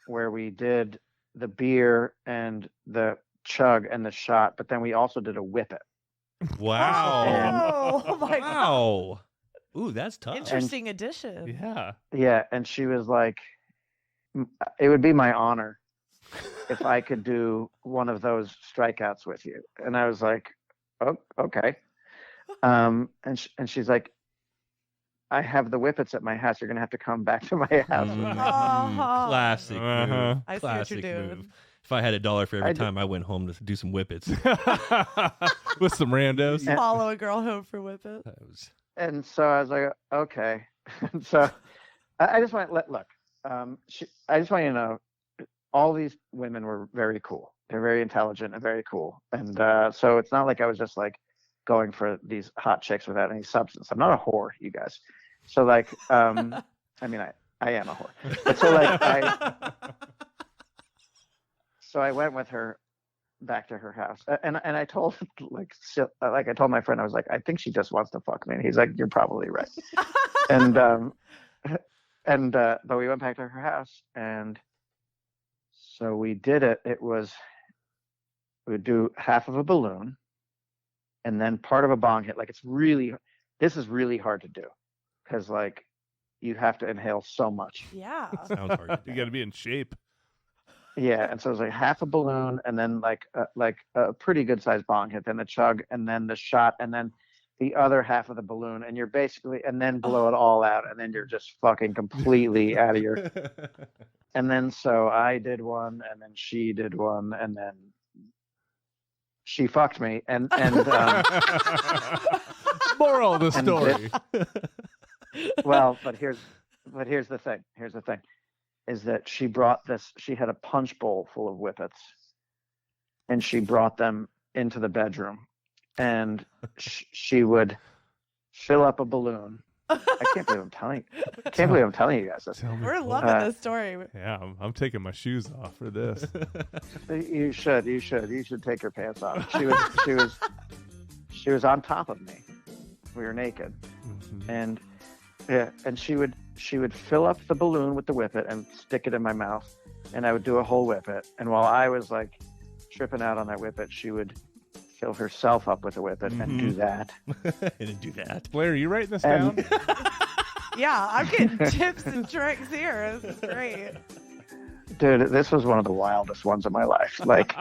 where we did the beer and the chug and the shot, but then we also did a whip it. Wow. Oh my God. Ooh, that's tough. Interesting addition. Yeah. Yeah, and she was like, it would be my honor if I could do one of those strikeouts with you. And I was like, oh, okay. And she's like, I have the whippets at my house. You're gonna have to come back to my house. Classic move. I see what Classic you're doing. move. If I had $1 for every time I went home to do some whippets. With some randos. Follow a girl home for whippet. And so I was like, okay. And so I just want to look. I just want you to know, all these women were very cool. They're very intelligent and very cool. And so it's not like I was just like going for these hot chicks without any substance. I'm not a whore, you guys. So like, I mean, I am a whore. But so like, so I went with her back to her house, and I told I told my friend, I was like, I think she just wants to fuck me. And he's like, you're probably right. and but we went back to her house, and so we did it. It was, we would do half of a balloon, and then part of a bong hit. Like this is really hard to do, because like you have to inhale so much. Yeah. Sounds hard. You got to be in shape. Yeah, and so it was like half a balloon, and then like a pretty good sized bong hit, then the chug, and then the shot, and then the other half of the balloon, and you're basically, and then blow it all out, and then you're just fucking completely out of your. And then so I did one, and then she did one, and then she fucked me, and moral of the story. Well, but here's the thing. Here's the thing. Is that she had a punch bowl full of whippets, and she brought them into the bedroom, and she would fill up a balloon. I can't believe I'm telling you guys this. We're loving this story. Yeah, I'm taking my shoes off for this. You should take your pants off. She was on top of me. We were naked, and she would fill up the balloon with the whippet and stick it in my mouth, and I would do a whole whippet. And while I was like tripping out on that whippet, she would fill herself up with a whippet and do that. And do that. Blair, are you writing this down? Yeah, I'm getting tips and tricks here. This is great. Dude, this was one of the wildest ones of my life. Like,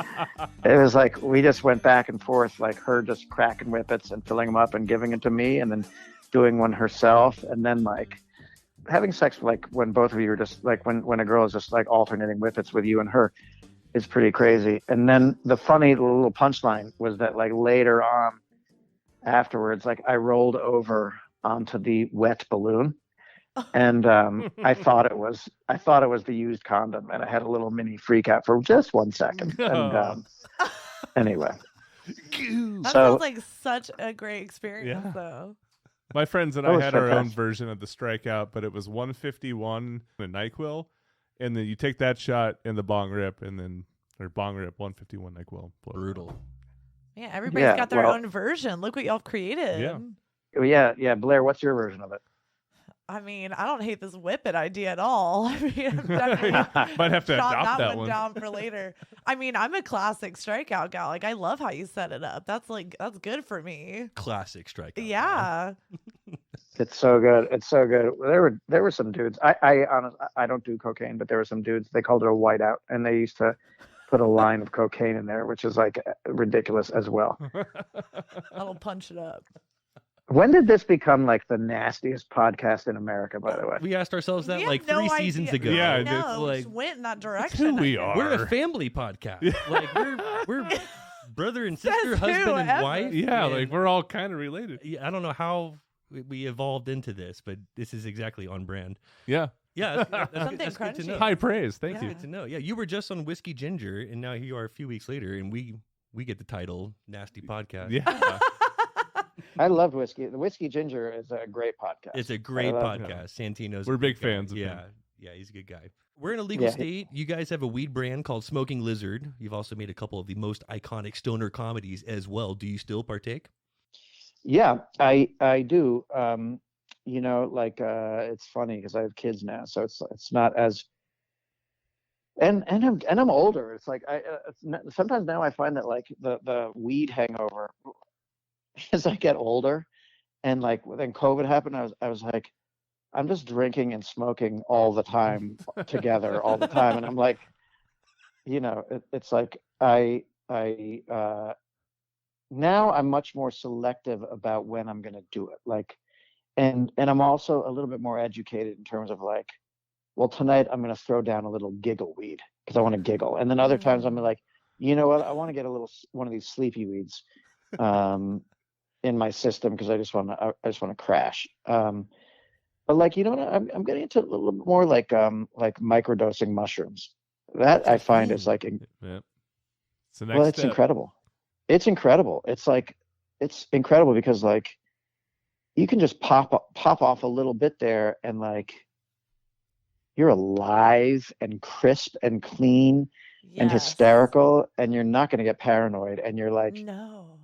it was like we just went back and forth, like her just cracking whippets and filling them up and giving it to me, and then doing one herself, and then like having sex, like when both of you are just like when a girl is just like alternating whippets with you and her, is pretty crazy. And then the funny little punchline was that like later on afterwards, like I rolled over onto the wet balloon, and I thought it was the used condom, and I had a little mini freak out for just 1 second. And anyway, that sounds like such a great experience, though. My friends and I had our own version of the strikeout, but it was 151 and NyQuil, and then you take that shot in the bong rip, and then or bong rip 151 NyQuil. Brutal. Yeah, everybody's got their own version. Look what y'all created. Yeah. Blair, what's your version of it? I mean, I don't hate this whippet idea at all. I mean, I'm definitely might have to jot adopt that one down for later. I mean, I'm a classic strikeout gal. Like, I love how you set it up. That's good for me. Classic strikeout. Yeah. It's so good. It's so good. There were some dudes. I honestly, I don't do cocaine, but there were some dudes. They called it a whiteout, and they used to put a line of cocaine in there, which is like ridiculous as well. I'll punch it up. When did this become like the nastiest podcast in America, by the way? We asked ourselves that like no 3 seasons idea. ago. Yeah, I know. like, We just went in that direction. Who we are. We're a family podcast. Like we're brother and sister, Says husband and whoever. wife. Yeah, and like we're all kind of related. I don't know how we evolved into this, but this is exactly on brand. Yeah. Yeah, that's Something good to crunchy. know. High praise. Thank you. Good to know. Yeah, you were just on Whiskey Ginger, and now here you are a few weeks later, and we get the title Nasty Podcast. Yeah. I loved Whiskey. The Whiskey Ginger is a great podcast. It's a great podcast. Santino's. We're big a good guy. fans of him. Yeah, he's a good guy. We're in a legal Yeah. state. You guys have a weed brand called Smoking Lizard. You've also made a couple of the most iconic stoner comedies as well. Do you still partake? Yeah, I do. You know, like it's funny because I have kids now, so it's not as. And I'm older. It's like sometimes now I find that like the weed hangover as I get older, and like when COVID happened, I was like, I'm just drinking and smoking all the time together all the time, and I'm like, you know, it's like I now I'm much more selective about when I'm gonna do it. Like and I'm also a little bit more educated in terms of like, well, tonight I'm going to throw down a little giggle weed because I want to giggle. And then other times I'm like, you know what? I want to get a little one of these sleepy weeds in my system because I just want to crash. But like, you know what? I'm getting into a little bit more like microdosing mushrooms. That I find is like, Yeah. It's the next well, it's step. incredible. It's incredible. It's like, it's incredible because like you can just pop off a little bit there and like you're alive and crisp and clean and hysterical, and you're not going to get paranoid, and you're like, no,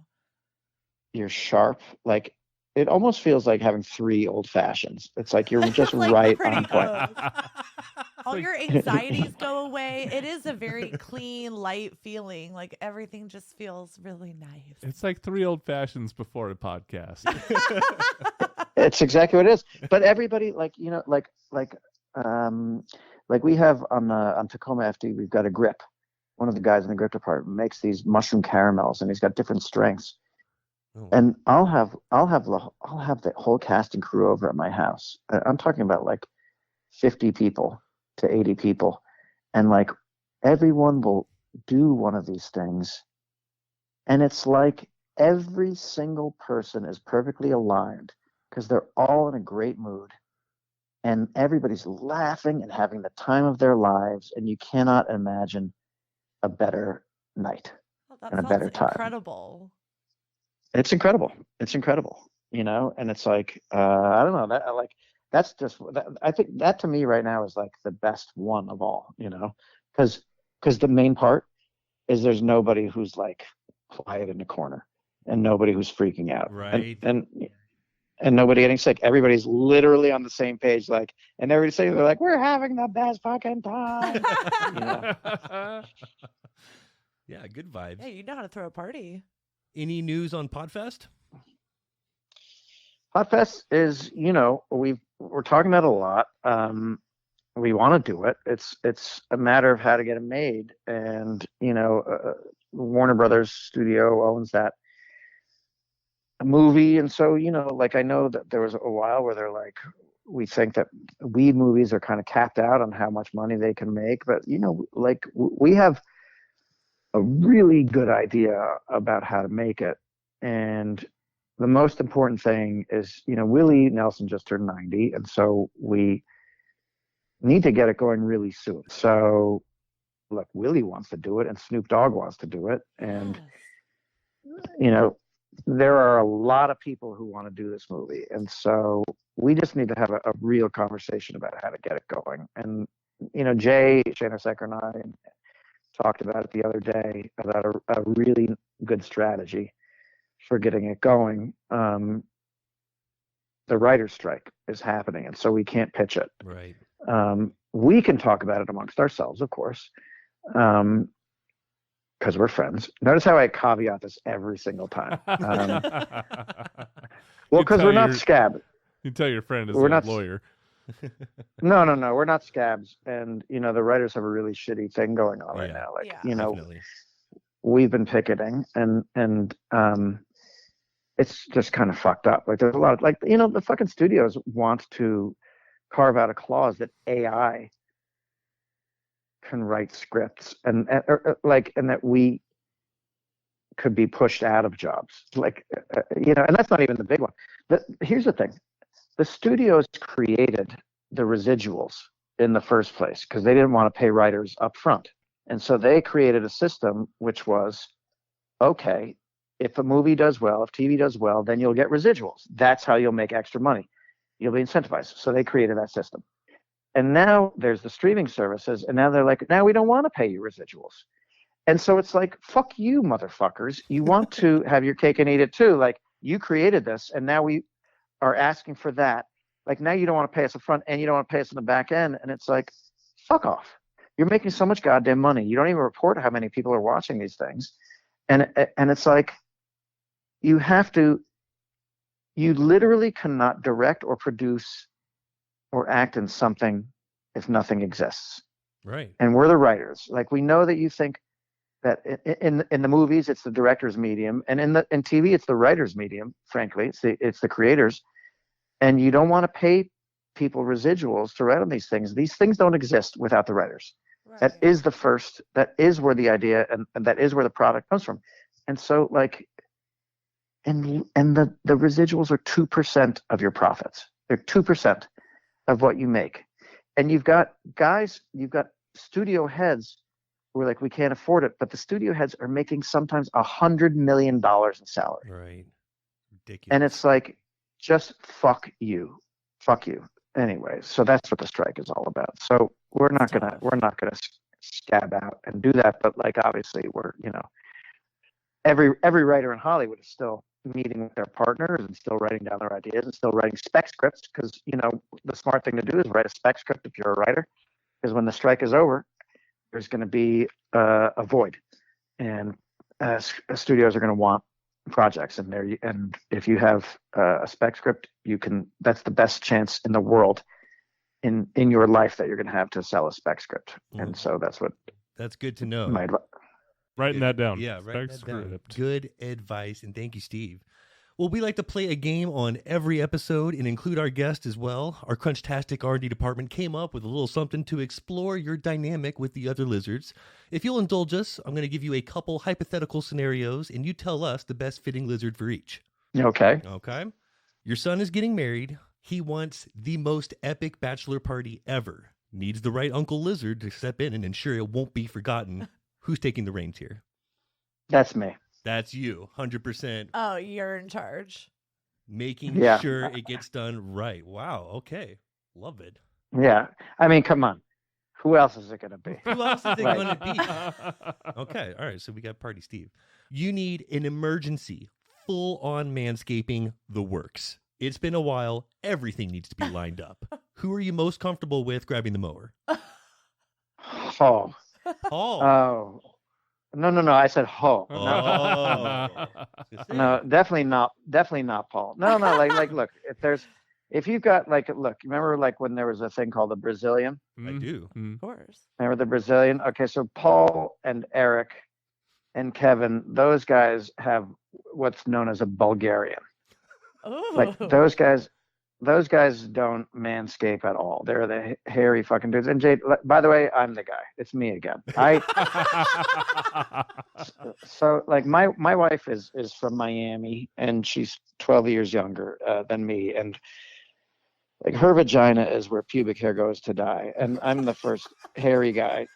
you're sharp. Like it almost feels like having 3 old fashions. It's like you're just Like, right pretty on point. close. All your anxieties go away. It is a very clean, light feeling. Like everything just feels really nice. It's like 3 old fashions before a podcast. It's exactly what it is. But everybody, like, you know, like we have on Tacoma FD, we've got a grip. One of the guys in the grip department makes these mushroom caramels, and he's got different strengths. Oh. And I'll have the whole cast and crew over at my house. I'm talking about like 50 people to 80 people, and like everyone will do one of these things, and it's like every single person is perfectly aligned because they're all in a great mood, and everybody's laughing and having the time of their lives, and you cannot imagine a better night and a better time. Incredible. It's incredible. It's incredible, you know, and it's like, I don't know, that like, that's just, I think that to me right now is like the best one of all, you know, because the main part is there's nobody who's like quiet in the corner and nobody who's freaking out. Right. And nobody getting sick. Everybody's literally on the same page, like, and everybody's saying, they're like, we're having the best fucking time. You know? Yeah, good vibes. Yeah, you know how to throw a party. Any news on Potfest? Potfest is, you know, we're talking about it a lot. We want to do it. It's a matter of how to get it made, and you know, Warner Brothers Studio owns that movie, and so you know, like I know that there was a while where they're like, we think that weed movies are kind of capped out on how much money they can make, but you know, like we have a really good idea about how to make it, and the most important thing is, you know, Willie Nelson just turned 90, and so we need to get it going really soon. So, look, Willie wants to do it, and Snoop Dogg wants to do it, and you know, there are a lot of people who want to do this movie, and so we just need to have a real conversation about how to get it going. And you know, Jay Shanosek and I talked about it the other day about a really good strategy for getting it going. The writer's strike is happening, and so we can't pitch it. Right. We can talk about it amongst ourselves, of course, because we're friends. Notice how I caveat this every single time. Well, because we're not scabs. You tell your friend is We're a not lawyer. No, we're not scabs, and you know the writers have a really shitty thing going on right now. Like you know, definitely. We've been picketing, and it's just kind of fucked up. Like there's a lot of, like, you know, the fucking studios want to carve out a clause that AI can write scripts and that we could be pushed out of jobs. Like, you know, and that's not even the big one. But here's the thing. The studios created the residuals in the first place because they didn't want to pay writers up front. And so they created a system which was, okay, if a movie does well, if TV does well, then you'll get residuals. That's how you'll make extra money. You'll be incentivized. So they created that system. And now there's the streaming services, and now they're like, now we don't want to pay you residuals. And so it's like, fuck you, motherfuckers. You want to have your cake and eat it too. Like, you created this, and now we are asking for that. Like, now you don't want to pay us up front, and you don't want to pay us in the back end. And it's like, fuck off. You're making so much goddamn money. You don't even report how many people are watching these things. And it's like, you literally cannot direct or produce or act in something if nothing exists. Right. And we're the writers. Like, we know that you think that in the movies it's the director's medium, and in TV it's the writer's medium. Frankly, it's the creators. and you don't want to pay people residuals to write on these things. These things don't exist without the writers. Right. That is the first. That is where the idea and that is where the product comes from. And so like, and the residuals are 2% of your profits. They're 2% of what you make. And you've got studio heads who are like, we can't afford it, but the studio heads are making sometimes $100 million in salary. Right. Ridiculous. And it's like, just fuck you. Anyway, so that's what the strike is all about. So we're not gonna scab out and do that, but like obviously we're, you know, every writer in Hollywood is still meeting with their partners and still writing down their ideas and still writing spec scripts, because, you know, the smart thing to do is write a spec script if you're a writer, because when the strike is over, there's going to be a void, and studios are going to want projects, and if you have a spec script, that's the best chance in the world in your life that you're going to have to sell a spec script. And so that's good to know. Writing that down. Yeah, write that down. Script. Good advice, and thank you, Steve. Well, we like to play a game on every episode and include our guest as well. Our Crunchtastic R&D department came up with a little something to explore your dynamic with the other lizards. If you'll indulge us, I'm going to give you a couple hypothetical scenarios, and you tell us the best fitting lizard for each. Okay. Okay. Your son is getting married. He wants the most epic bachelor party ever. Needs the right Uncle Lizard to step in and ensure it won't be forgotten. Who's taking the reins here? That's me. That's you, 100%. Oh, you're in charge. Making sure it gets done right. Wow. Okay. Love it. Yeah. I mean, come on. Who else is it going to be? Who else is it going to be? Okay. All right. So we got Party Steve. You need an emergency, full-on manscaping, the works. It's been a while. Everything needs to be lined up. Who are you most comfortable with grabbing the mower? Oh. Oh. No. I said ho. Oh. No, definitely not Paul. No. Like, look, if you've got remember like when there was a thing called the Brazilian? I do. Of course. Remember the Brazilian? Okay, so Paul and Eric and Kevin, those guys have what's known as a Bulgarian. Ooh. Like those guys don't manscape at all. They're the hairy fucking dudes. And Jade, by the way, I'm the guy. It's me again. So like my wife is from Miami, and she's 12 years younger than me, and like her vagina is where pubic hair goes to die, and I'm the first hairy guy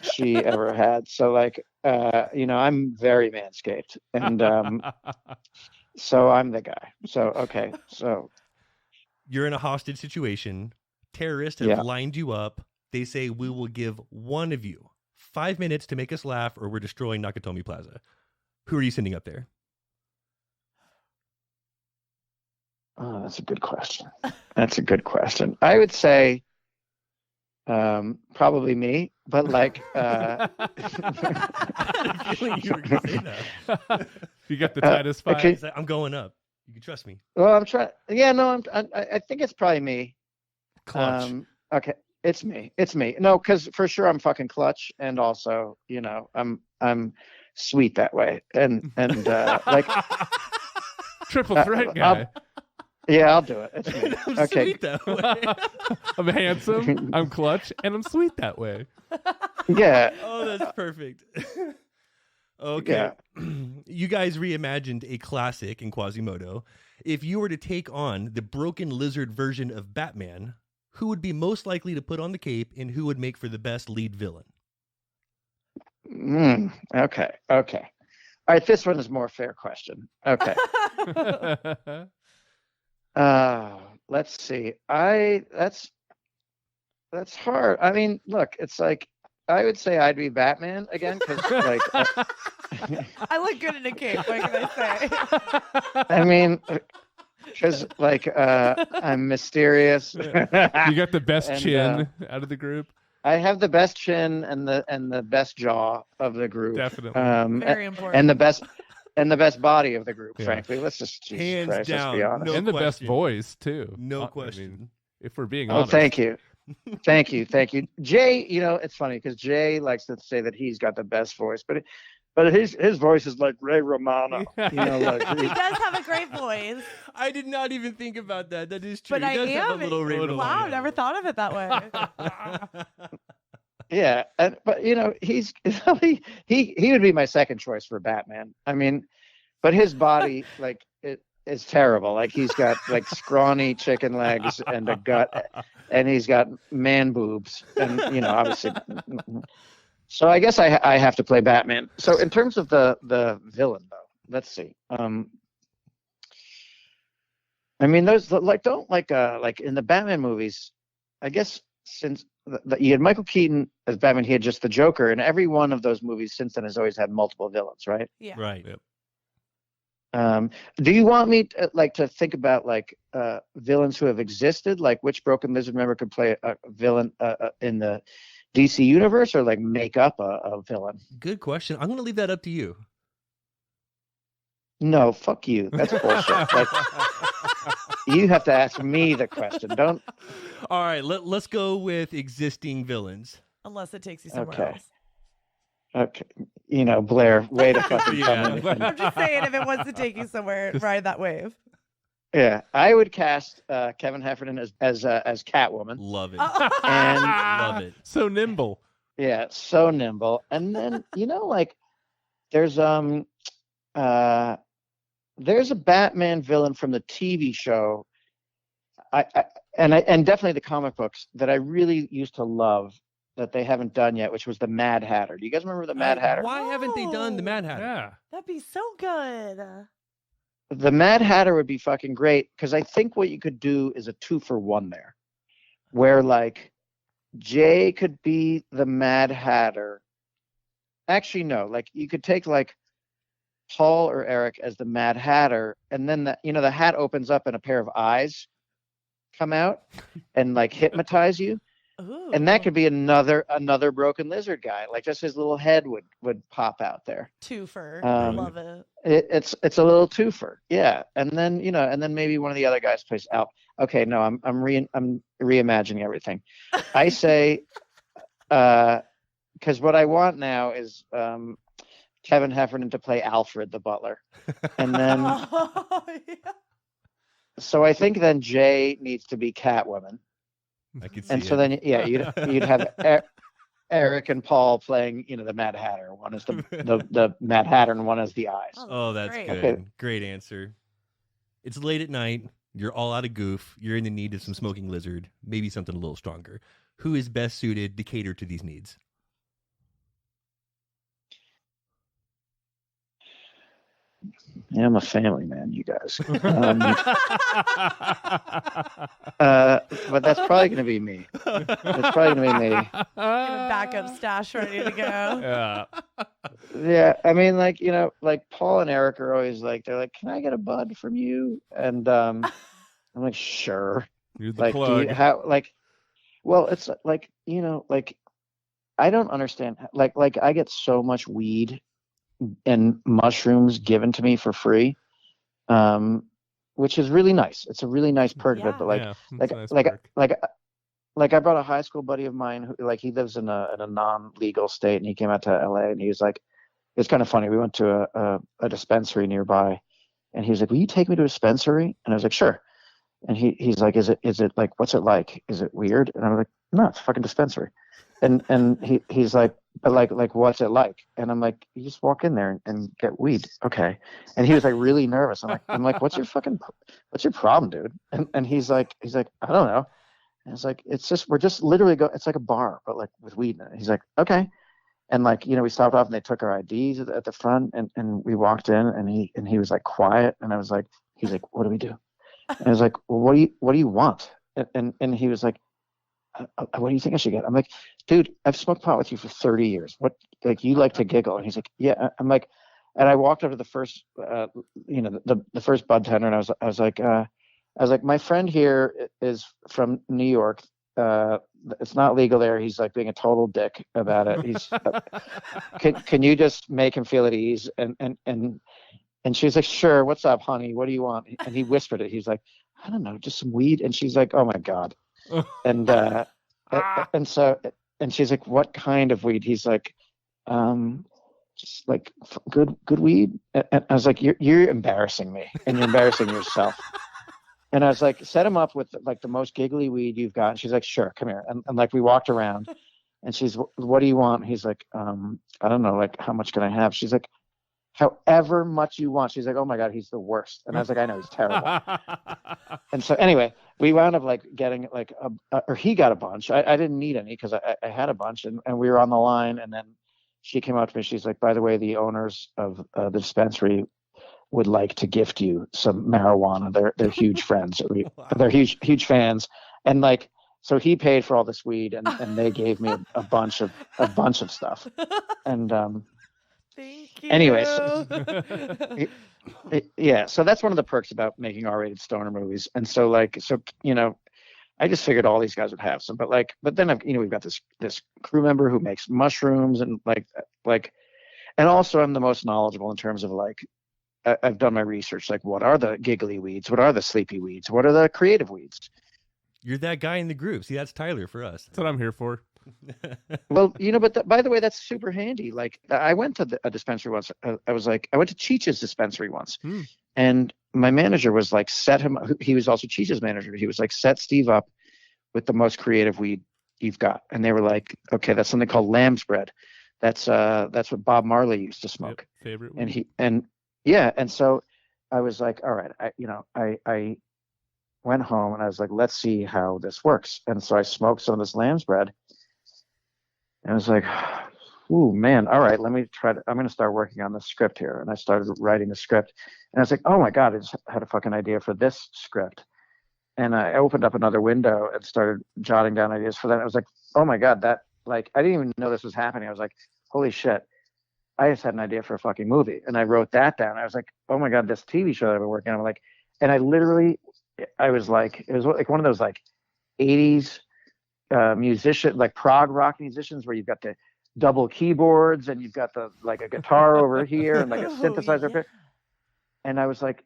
she ever had. So like I'm very manscaped, and so I'm the guy. So okay, so you're in a hostage situation. Terrorists have lined you up. They say, we will give one of you 5 minutes to make us laugh, or we're destroying Nakatomi Plaza. Who are you sending up there? Oh, that's a good question. I would say probably me, but like you got the tightest five. Okay. I'm going up. You can trust me. Well, I'm trying. Yeah, no, I think it's probably me. Clutch. Okay, it's me. No, because for sure I'm fucking clutch, and also, I'm sweet that way, and like triple threat guy. I'll do it. It's me. I'm Okay. sweet that way. I'm handsome. I'm clutch, and I'm sweet that way. Yeah. Oh, that's perfect. Okay. Yeah. You guys reimagined a classic in Quasimodo. If you were to take on the broken lizard version of Batman, who would be most likely to put on the cape, and who would make for the best lead villain? Okay. All right, this one is more fair question. Okay. Let's see. That's hard. I mean, look, it's like I would say I'd be Batman again, because like I look good in a cape. What can I say? I mean, because like I'm mysterious. You got the best and, chin out of the group. I have the best chin and the best jaw of the group. Definitely. Very important. And the best body of the group. Yeah. Frankly, let's just Hands Christ, down. let's be honest. No And the best question. voice too. No I question. mean, if we're being Oh, honest. thank you. Thank you. Jay, it's funny because Jay likes to say that he's got the best voice, but But his voice is like Ray Romano. You know, like He does have a great voice. I did not even think about that. That is true. But He does have a little Ray wow, Romano. never thought of it that way. yeah, but you know, he would be my second choice for Batman. I mean, but his body like it is terrible. Like he's got like scrawny chicken legs and a gut, and he's got man boobs, and you know, obviously. So I guess I have to play Batman. So in terms of the villain though, let's see. I mean, those like in the Batman movies, I guess since you had Michael Keaton as Batman, he had just the Joker, and every one of those movies since then has always had multiple villains, right? Yeah. Right. Yep. Do you want me to think about villains who have existed, like which Broken Lizard member could play a villain in the DC universe, or like make up a villain? Good question. I'm going to leave that up to you. No, fuck you. That's bullshit. Like, you have to ask me the question. Don't. All right, let's go with existing villains. Unless it takes you somewhere Okay. else. Okay. You know, Blair, way to fucking Yeah. come in. I'm just saying, if it wants to take you somewhere, ride that wave. Yeah, I would cast Kevin Heffernan as Catwoman. Love it. And Love it. So nimble. yeah, so nimble. And then like there's a Batman villain from the TV show, and definitely the comic books that I really used to love that they haven't done yet, which was the Mad Hatter. Do you guys remember the Mad Hatter? Why haven't they done the Mad Hatter? Yeah. That'd be so good. The Mad Hatter would be fucking great, because I think what you could do is a 2-for-1 there, where like Jay could be the Mad Hatter. Actually, no, like you could take like Paul or Eric as the Mad Hatter, and then the hat opens up and a pair of eyes come out and like hypnotize you. Ooh. And that could be another Broken Lizard guy. Like just his little head would pop out there. Twofer. Love it. It's a little twofer, yeah. And then maybe one of the other guys plays Al. Okay, no, I'm reimagining everything. I say, because what I want now is Kevin Heffernan to play Alfred the butler, and then Oh, yeah. so I think then Jay needs to be Catwoman. I could see And so it. then, yeah, you'd have Eric and Paul playing, the Mad Hatter. One is the Mad Hatter, and one is the eyes. Oh, that's Great. good. Okay. Great answer. It's late at night. You're all out of goof. You're in the need of some smoking lizard, maybe something a little stronger. Who is best suited to cater to these needs? Yeah, I'm a family man, you guys. But that's probably going to be me. It's probably going to be me. Get a backup stash ready to go. Yeah. Yeah, I mean, like Paul and Eric are always like, they're like, "Can I get a bud from you?" And I'm like, "Sure." You're the Like, do plug. you, how like? Well, it's like like I don't understand. Like I get so much weed and mushrooms given to me for free, which is really nice. It's a really nice perk of it. Yeah. But like Yeah, like that's a nice perk. like I brought a high school buddy of mine who, like, he lives in a non-legal state, and he came out to LA, and he was like, it's kind of funny. We went to a dispensary nearby, and he was like, "Will you take me to a dispensary?" And I was like, "Sure." And he's like, "Is it like, what's it like? Is it weird?" And I was like, "No, it's a fucking dispensary." And he's like, "But like what's it like?" And I'm like, "You just walk in there and get weed." Okay. And he was like really nervous. I'm like, what's your problem, dude? And he's like, "I don't know." And it's like, we're just literally it's like a bar, but like with weed in it. He's like, "Okay." And like, we stopped off and they took our IDs at the front, and we walked in, and he was like quiet, and I was like, he's like, "What do we do?" And I was like, "Well, what do you want?" And he was like, "What do you think I should get?" I'm like, "Dude, I've smoked pot with you for 30 years. What, like, you like to giggle?" And he's like, "Yeah." I'm like, and I walked up to the first, the first bud tender, and I was like, "My friend here is from New York. It's not legal there. He's like being a total dick about it. He's, can you just make him feel at ease?" And she's like, "Sure. What's up, honey? What do you want?" And he whispered it. He's like, "I don't know, just some weed." And she's like, "Oh my God." And and she's like, "What kind of weed?" He's like, just like good weed. And I was like, you're embarrassing me, and you're embarrassing yourself. And I was like, set him up with like the most giggly weed you've got. And she's like, sure, come here. And like we walked around, and she's, what do you want? He's like, I don't know, like how much can I have? She's like, however much you want. She's like, oh my God, he's the worst. And I was like, I know, he's terrible. And so anyway, we wound up like getting like or he got a bunch. I didn't need any because I had a bunch, and we were on the line. And then she came up to me. She's like, by the way, the owners of the dispensary would like to gift you some marijuana. They're huge friends. They're huge fans. And like, so he paid for all this weed, and they gave me a bunch of stuff. And Thank you. anyways, yeah. So that's one of the perks about making R-rated stoner movies. And so like, I just figured all these guys would have some, but then we've got this crew member who makes mushrooms, and like, and also I'm the most knowledgeable in terms of like, I've done my research. Like, what are the giggly weeds? What are the sleepy weeds? What are the creative weeds? You're that guy in the group. See, that's Tyler for us. That's what I'm here for. Well, but by the way, that's super handy. Like, I went to a dispensary once. I went to Cheech's dispensary once, and my manager was like, he was also Cheech's manager. He was like, set Steve up with the most creative weed you've got. And they were like, okay, that's something called lamb's bread. That's what Bob Marley used to smoke. Yep, favorite weed. And so I was like, all right, I went home and I was like, let's see how this works. And so I smoked some of this lamb's bread, and I was like, ooh, man, all right, I'm going to start working on this script here. And I started writing the script, and I was like, oh my God, I just had a fucking idea for this script. And I opened up another window and started jotting down ideas for that. I was like, oh my God, I didn't even know this was happening. I was like, holy shit, I just had an idea for a fucking movie. And I wrote that down. I was like, oh my God, this TV show that I've been working on. And I was like, it was like one of those like 80s musician, like prog rock musicians, where you've got the double keyboards and you've got the like a guitar over here and like a synthesizer up here. And I was like,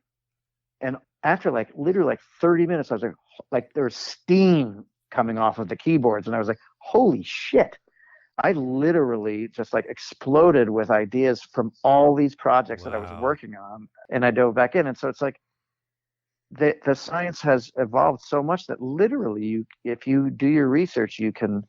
and after like literally like 30 minutes, I was like there was steam coming off of the keyboards, and I was like, holy shit. I literally just like exploded with ideas from all these projects that I was working on, and I dove back in. And so it's like the science has evolved so much that literally if you do your research, you can,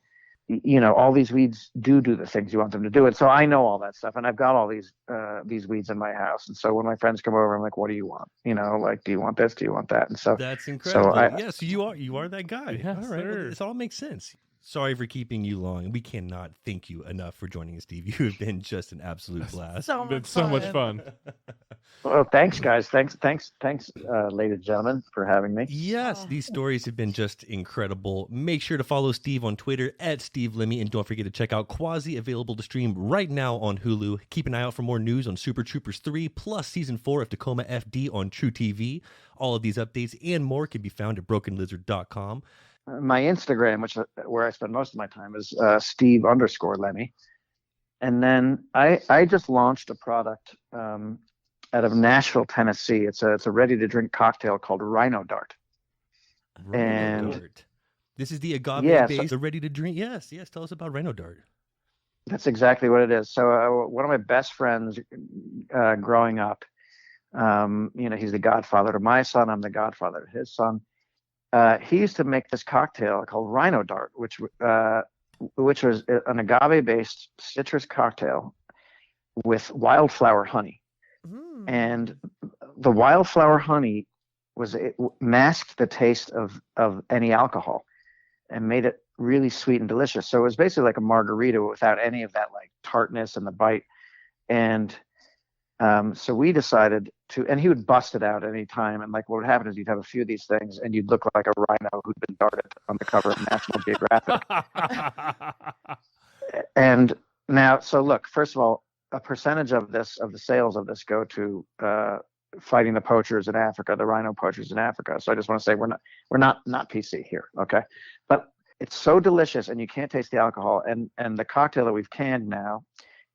all these weeds do the things you want them to do. And so I know all that stuff, and I've got all these weeds in my house. And so when my friends come over, I'm like, what do you want? Like, do you want this? Do you want that? And so that's incredible. So so you are that guy. Yes, all right. sir. This all makes sense. Sorry for keeping you long. We cannot thank you enough for joining us, Steve. You have been just an absolute blast. So much fun. Well, thanks, guys. Thanks, ladies and gentlemen, for having me. Yes, these stories have been just incredible. Make sure to follow Steve on Twitter @Steve Lemme, and don't forget to check out Quasi, available to stream right now on Hulu. Keep an eye out for more news on Super Troopers 3, plus Season 4 of Tacoma FD on True TV. All of these updates and more can be found at brokenlizard.com. My Instagram, where I spend most of my time, is Steve_Lemme. And then I just launched a product out of Nashville, Tennessee. It's a ready-to-drink cocktail called Rhino Dart. Dart. This is the agave-based, the ready-to-drink. Yes. Tell us about Rhino Dart. That's exactly what it is. So one of my best friends growing up, he's the godfather to my son. I'm the godfather to his son. He used to make this cocktail called Rhino Dart, which was an agave-based citrus cocktail with wildflower honey. And the wildflower honey masked the taste of any alcohol and made it really sweet and delicious. So it was basically like a margarita without any of that like tartness and the bite. And so we decided to, and he would bust it out any time. And like what would happen is you'd have a few of these things and you'd look like a rhino who'd been darted on the cover of National Geographic. And now, so look, first of all, a percentage of the sales of this go to fighting the poachers in Africa, the rhino poachers in Africa. So I just want to say we're not PC here, okay? But it's so delicious and you can't taste the alcohol. And the cocktail that we've canned now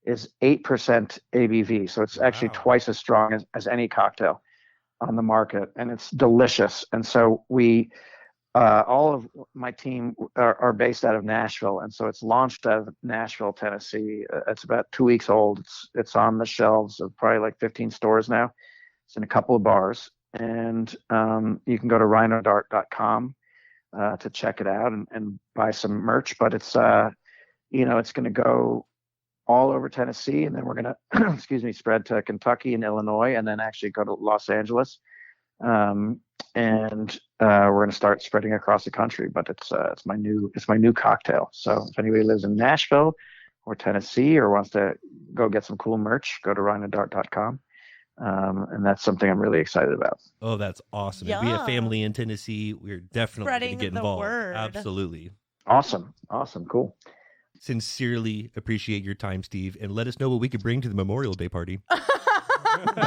is 8% ABV. So it's actually twice as strong as any cocktail on the market, and it's delicious. And so we all of my team are based out of Nashville, and so it's launched out of Nashville, Tennessee. It's about 2 weeks old. It's on the shelves of probably like 15 stores now. It's in a couple of bars, and you can go to rhinodart.com to check it out and buy some merch. But it's it's going to go all over Tennessee, and then we're going to spread to Kentucky and Illinois, and then actually go to Los Angeles. And we're going to start spreading across the country. But it's my new cocktail. So if anybody lives in Nashville or Tennessee or wants to go get some cool merch, go to rhinodart.com. And that's something I'm really excited about. Oh, that's awesome. Yeah. If we have family in Tennessee, we're definitely going to Spreading get the involved. word. Absolutely. Awesome, cool. Sincerely appreciate your time, Steve, and let us know what we could bring to the Memorial Day party. I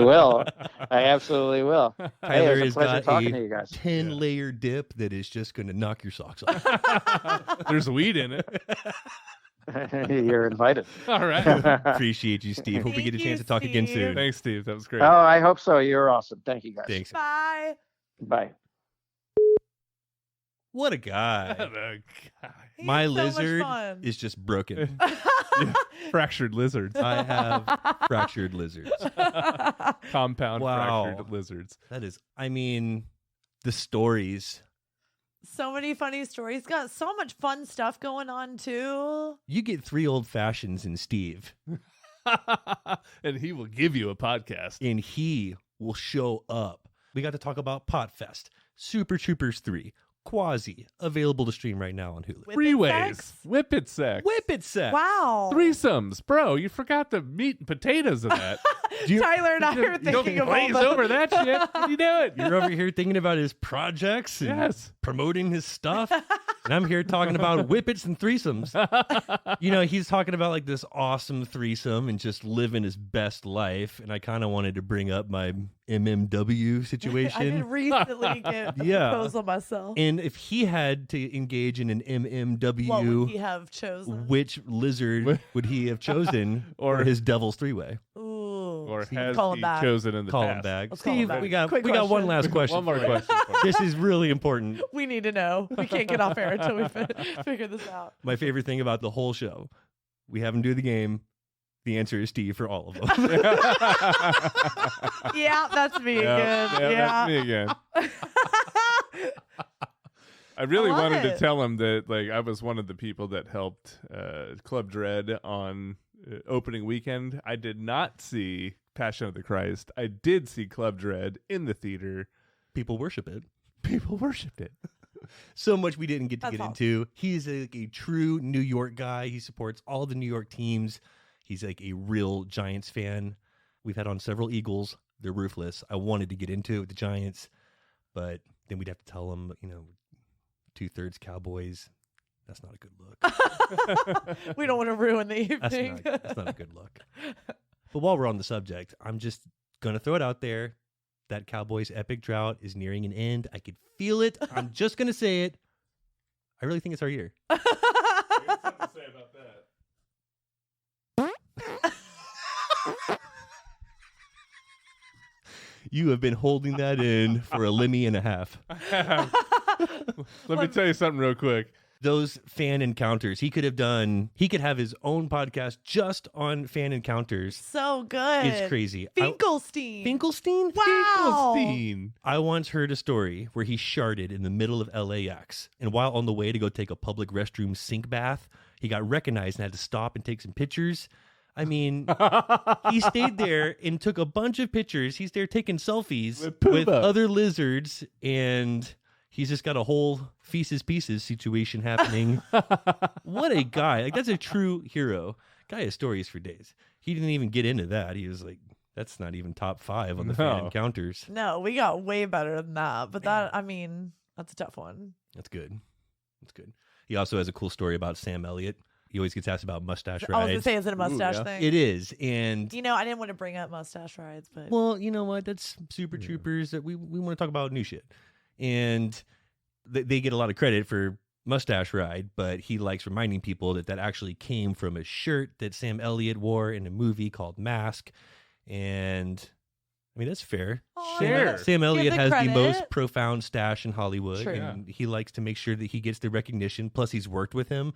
will. I absolutely will. Hey, it was a has pleasure got talking a to you guys. 10-layer dip that is just going to knock your socks off. There's weed in it. You're invited. All right. Appreciate you, Steve. Hope we get a Thank chance you, to talk again Steve. soon. Thanks, Steve. That was great. Oh, I hope so. You're awesome. Thank you, guys. Thanks. Bye. Bye. What a guy. The guy. He's My so much lizard fun. is just broken. Fractured lizards. I have fractured lizards. Compound Wow. fractured lizards. That is, I mean, the stories. So many funny stories. Got so much fun stuff going on too. You get 3 old fashions in Steve, And he will give you a podcast. and he will show up. We got to talk about Potfest, Super Troopers 3, Quasi, available to stream right now on Hulu. Whip it Freeways. sex? Whip it sex. Whip it sex. Wow. Threesomes. Bro, you forgot the meat and potatoes of that. Tyler and I are You thinking don't of all glaze the... over that shit. What are you doing? You're over here thinking about his projects and Yes. promoting his stuff. And I'm here talking about whippets and threesomes. He's talking about like this awesome threesome and just living his best life. And I kind of wanted to bring up my MMW I did situation. recently get a Yeah. proposal myself. And if he had to engage in an MMW, What would he have chosen? which lizard would he have chosen Or- for his devil's three-way? Ooh. Or Steve, has call him he back. chosen in the Call him past? back. Let's call him Steve, back. we got Quick one question. last question. One more for you. question. for you. This is really important. We need to know. We can't get off air until we figure this out. My favorite thing about the whole show, we have him do the game. The answer is Steve for all of them. Yeah, that's me Yeah, again. that's me again. I really love wanted to it. tell him that I was one of the people that helped Club Dread on opening weekend. I did not see Passion of the Christ. I did see Club Dread in the theater. People worship it. People worshipped it. So much we didn't get to That's get awesome. into. He's a true New York guy. He supports all the New York teams. He's like a real Giants fan. We've had on several Eagles. They're ruthless. I wanted to get into it with the Giants, but then we'd have to tell him, 2/3 Cowboys. That's not a good look. We don't want to ruin the That's evening. that's not a good look. But while we're on the subject, I'm just going to throw it out there. That Cowboys epic drought is nearing an end. I could feel it. I'm just going to say it. I really think it's our year. Something to say about that. You have been holding that in for a Lemmy and a half. Let me tell you something real quick. Those fan encounters, he could have his own podcast just on fan encounters. So good. It's crazy. Finkelstein. Finkelstein? Wow. Finkelstein. I once heard a story where he sharted in the middle of LAX, and while on the way to go take a public restroom sink bath, he got recognized and had to stop and take some pictures. I mean, he stayed there and took a bunch of pictures. He's there taking selfies With with Pumbaa. other lizards, and he's just got a whole feces pieces situation happening. What a guy. Like, that's a true hero. Guy has stories for days. He didn't even get into that. He was like, that's not even top 5 on the fan No. encounters. No, we got way better than that. But that's a tough one. That's good. That's good. He also has a cool story about Sam Elliott. He always gets asked about mustache I was going to rides. say, is it a mustache yeah. thing? It is. And, I didn't want to bring up mustache rides, but well, you know what? That's Super Troopers. That we want to talk about new shit. And they get a lot of credit for mustache ride, but he likes reminding people that actually came from a shirt that Sam Elliott wore in a movie called Mask. And I mean, that's fair. share. Sam Elliott the has the credit. most profound stash in Hollywood, True. and he likes to make sure that he gets the recognition. Plus, he's worked with him,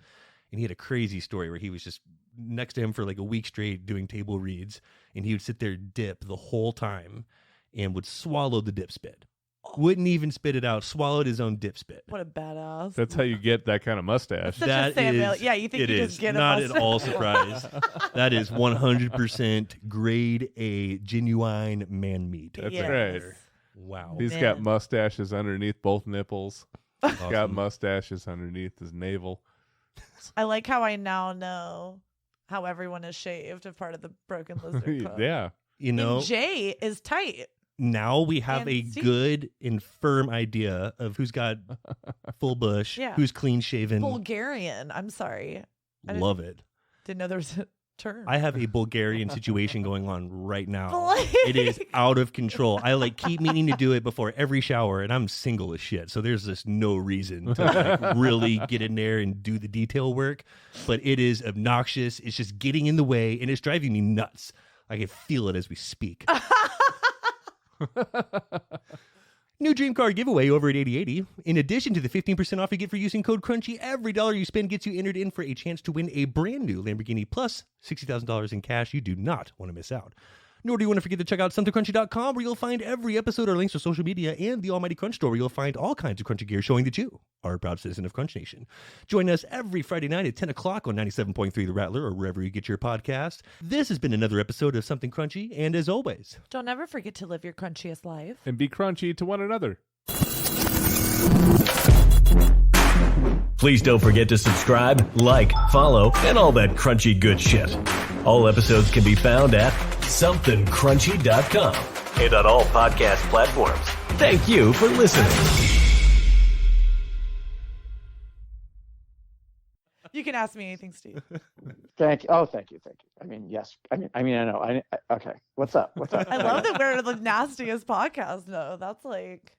and he had a crazy story where he was just next to him for like a week straight doing table reads, and he would sit there dip the whole time and would swallow the dip spit. Wouldn't even spit it out, swallowed his own dip spit. What a badass. That's how you get that kind of mustache. Such a Sam Elliott. Yeah, you think it you is just get a not mustache. at all surprised. That is 100% grade A genuine man meat. That's Yes. right. Wow. He's got mustaches underneath both nipples. He's got Awesome. mustaches underneath his navel. I like how I now know how everyone is shaved a part of the Broken Lizard Club. Yeah. You know, And Jay is tight. now we have a And see- good and firm idea of who's got full bush, Yeah. who's clean shaven. Bulgarian. I'm sorry. I Love it. Didn't know there was a term. I have a Bulgarian situation going on right now. Blake. It is out of control. I like keep meaning to do it before every shower, and I'm single as shit. So there's just no reason to like really get in there and do the detail work. But it is obnoxious. It's just getting in the way, and it's driving me nuts. I can feel it as we speak. New Dream Car giveaway over at 8080. In addition to the 15% off you get for using code CRUNCHY, every dollar you spend gets you entered in for a chance to win a brand new Lamborghini plus $60,000 in cash. You do not want to miss out. Nor do you want to forget to check out SomethingCrunchy.com, where you'll find every episode or links to social media, and the Almighty Crunch Store, where you'll find all kinds of crunchy gear showing that you are a proud citizen of Crunch Nation. Join us every Friday night at 10 o'clock on 97.3 The Rattler, or wherever you get your podcast. This has been another episode of Something Crunchy, and as always, Don't ever forget to live your crunchiest life. And be crunchy to one another. Please don't forget to subscribe, like, follow, and all that crunchy good shit. All episodes can be found at somethingcrunchy.com and on all podcast platforms. Thank you for listening. You can ask me anything, Steve. Thank you. Oh, thank you. I mean, yes. I know. Okay. What's up? I love that we're the nastiest podcast. No, that's like.